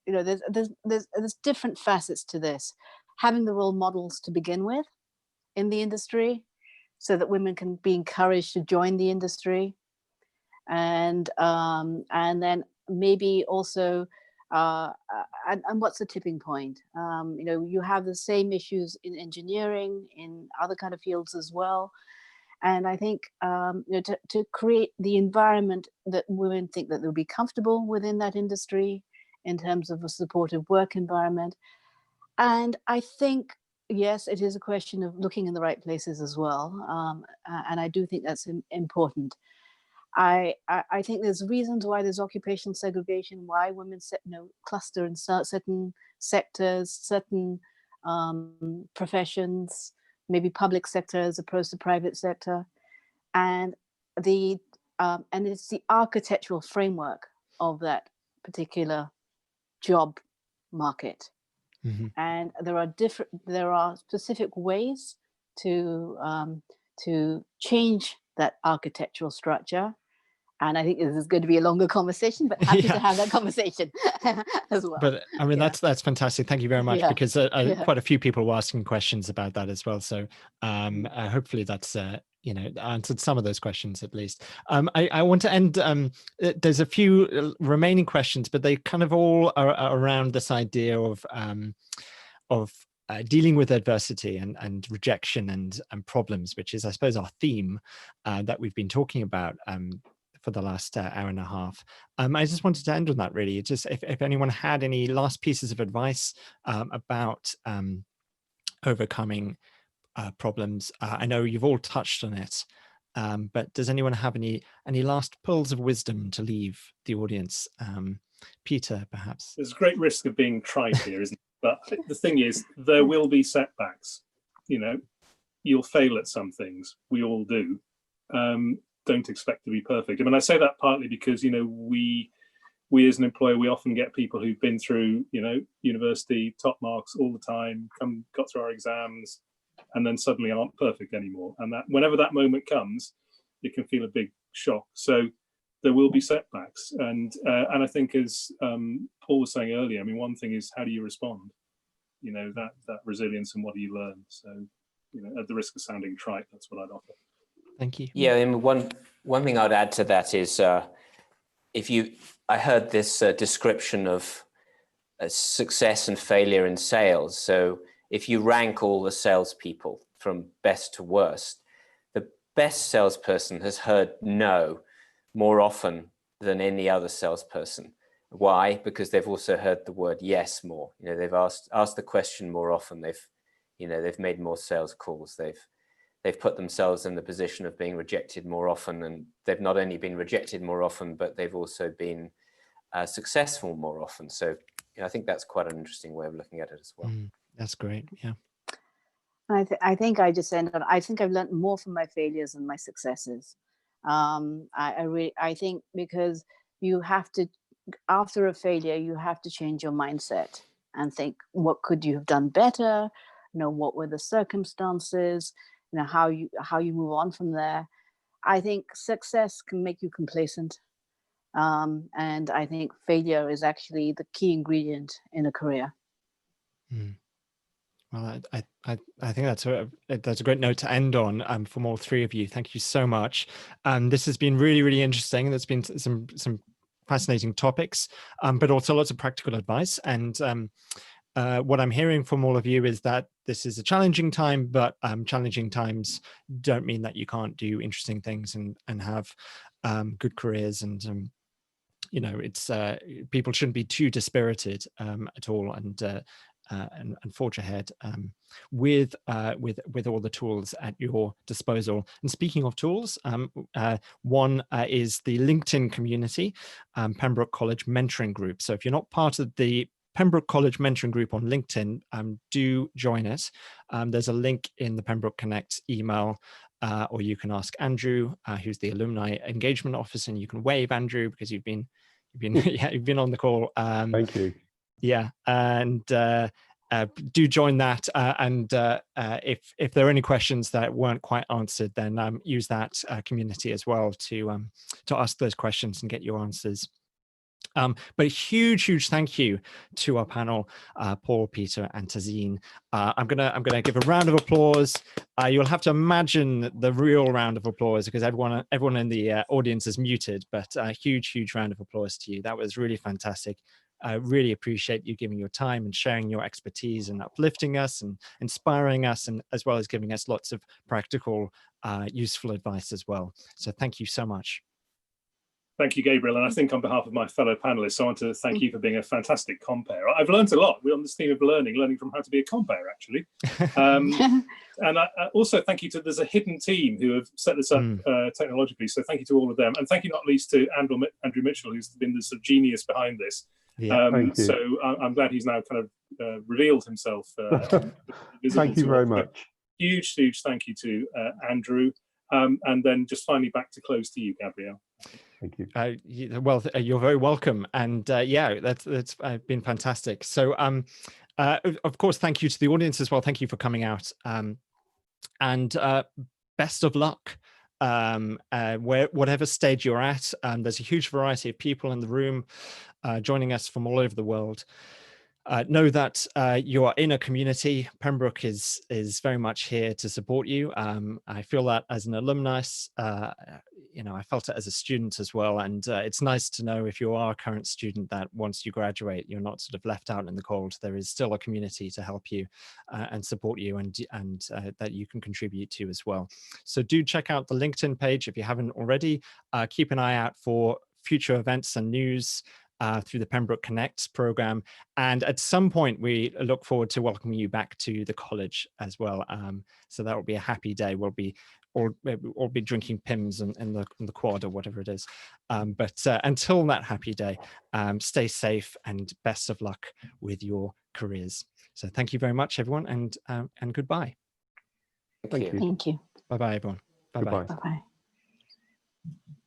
[SPEAKER 2] there's different facets to this. Having the role models to begin with in the industry so that women can be encouraged to join the industry. And then maybe also, and what's the tipping point? You have the same issues in engineering, in other kind of fields as well. And I think to create the environment that women think that they'll be comfortable within that industry in terms of a supportive work environment. And I think, yes, it is a question of looking in the right places as well. And I do think that's important. I think there's reasons why there's occupational segregation, why women cluster in certain sectors, certain professions, maybe public sector as opposed to private sector, and it's the architectural framework of that particular job market. And there are specific ways to change that architectural structure. And I think this is going to be a longer conversation, but happy to have that conversation as well.
[SPEAKER 1] But I mean, that's fantastic. Thank you very much, because quite a few people were asking questions about that as well. So hopefully that's answered some of those questions at least. I want to end. There's a few remaining questions, but they kind of all are around this idea of dealing with adversity and rejection and problems, which is, I suppose, our theme that we've been talking about for the last hour and a half. I just wanted to end on that, really. Just if anyone had any last pieces of advice about overcoming problems. I know you've all touched on it, but does anyone have any last pearls of wisdom to leave the audience? Peter, perhaps.
[SPEAKER 3] There's a great risk of being trite here, isn't it? But the thing is, there will be setbacks. You'll fail at some things. We all do. Don't expect to be perfect. I mean, I say that partly because we as an employer, we often get people who've been through university, top marks all the time, got through our exams, and then suddenly aren't perfect anymore. And that whenever that moment comes, it can feel a big shock. So there will be setbacks, and I think, as Paul was saying earlier, I mean, one thing is, how do you respond? That resilience, and what do you learn? So at the risk of sounding trite, that's what I'd offer.
[SPEAKER 1] Thank you.
[SPEAKER 4] Yeah, and one thing I'd add to that is, I heard this description of success and failure in sales. So if you rank all the salespeople from best to worst, the best salesperson has heard no more often than any other salesperson. Why? Because they've also heard the word yes more. They've asked the question more often. They've made more sales calls. They've put themselves in the position of being rejected more often, and they've not only been rejected more often, but they've also been successful more often. So I think that's quite an interesting way of looking at it as well.
[SPEAKER 1] That's great. Yeah.
[SPEAKER 2] I think I just end on, I think I've learned more from my failures than my successes. I think, because you have to, after a failure, you have to change your mindset and think, what could you have done better? What were the circumstances? How you move on from there. I think success can make you complacent, and I think failure is actually the key ingredient in a career.
[SPEAKER 1] Well, I think that's a great note to end on from all three of you. Thank you so much. This has been really, really interesting. There's been some fascinating topics, but also lots of practical advice. And what I'm hearing from all of you is that this is a challenging time, but challenging times don't mean that you can't do interesting things and have good careers. And it's people shouldn't be too dispirited at all, and forge ahead with all the tools at your disposal. And speaking of tools, one is the LinkedIn community, Pembroke College Mentoring Group. So if you're not part of the Pembroke College Mentoring Group on LinkedIn, do join it. There's a link in the Pembroke Connect email, or you can ask Andrew, who's the Alumni Engagement Officer, and you can wave, Andrew, because you've been on the call.
[SPEAKER 5] Thank you.
[SPEAKER 1] Yeah, and do join that. And if there are any questions that weren't quite answered, then use that community as well to ask those questions and get your answers. But a huge thank you to our panel, Paul, Peter, and Tazeen. I'm gonna give a round of applause. You'll have to imagine the real round of applause, because everyone in the audience is muted. But a huge round of applause to you. That was really fantastic. I really appreciate you giving your time and sharing your expertise and uplifting us and inspiring us, and as well as giving us lots of practical, useful advice as well. So thank you so much.
[SPEAKER 3] Thank you, Gabriel. And I think on behalf of my fellow panelists, I want to thank you for being a fantastic compere. I've learned a lot. We're on this theme of learning from how to be a compere, actually. And I also thank you to, there's a hidden team who have set this up technologically. So thank you to all of them. And thank you not least to Andrew Mitchell, who's been the sort of genius behind this.
[SPEAKER 1] Yeah,
[SPEAKER 3] so I'm glad he's now kind of revealed himself.
[SPEAKER 5] Thank you very much.
[SPEAKER 3] Huge thank you to Andrew. And then just finally back to close to you, Gabrielle.
[SPEAKER 5] Thank you.
[SPEAKER 1] Well, you're very welcome. And yeah, that's been fantastic. So of course, thank you to the audience as well. Thank you for coming out. And best of luck whatever stage you're at. There's a huge variety of people in the room joining us from all over the world. Know that you are in a community. Pembroke is very much here to support you. I feel that as an alumnus, I felt it as a student as well. And it's nice to know, if you are a current student, that once you graduate, you're not sort of left out in the cold. There is still a community to help you and support you, and that you can contribute to as well. So do check out the LinkedIn page if you haven't already. Keep an eye out for future events and news through the Pembroke Connects program. And at some point, we look forward to welcoming you back to the college as well. So that will be a happy day. We'll be all be drinking Pims in the quad or whatever it is. But until that happy day, stay safe and best of luck with your careers. So thank you very much, everyone, and goodbye.
[SPEAKER 5] Thank you.
[SPEAKER 2] Thank you.
[SPEAKER 1] Bye-bye, everyone. Bye-bye.
[SPEAKER 5] Goodbye.
[SPEAKER 2] Bye-bye.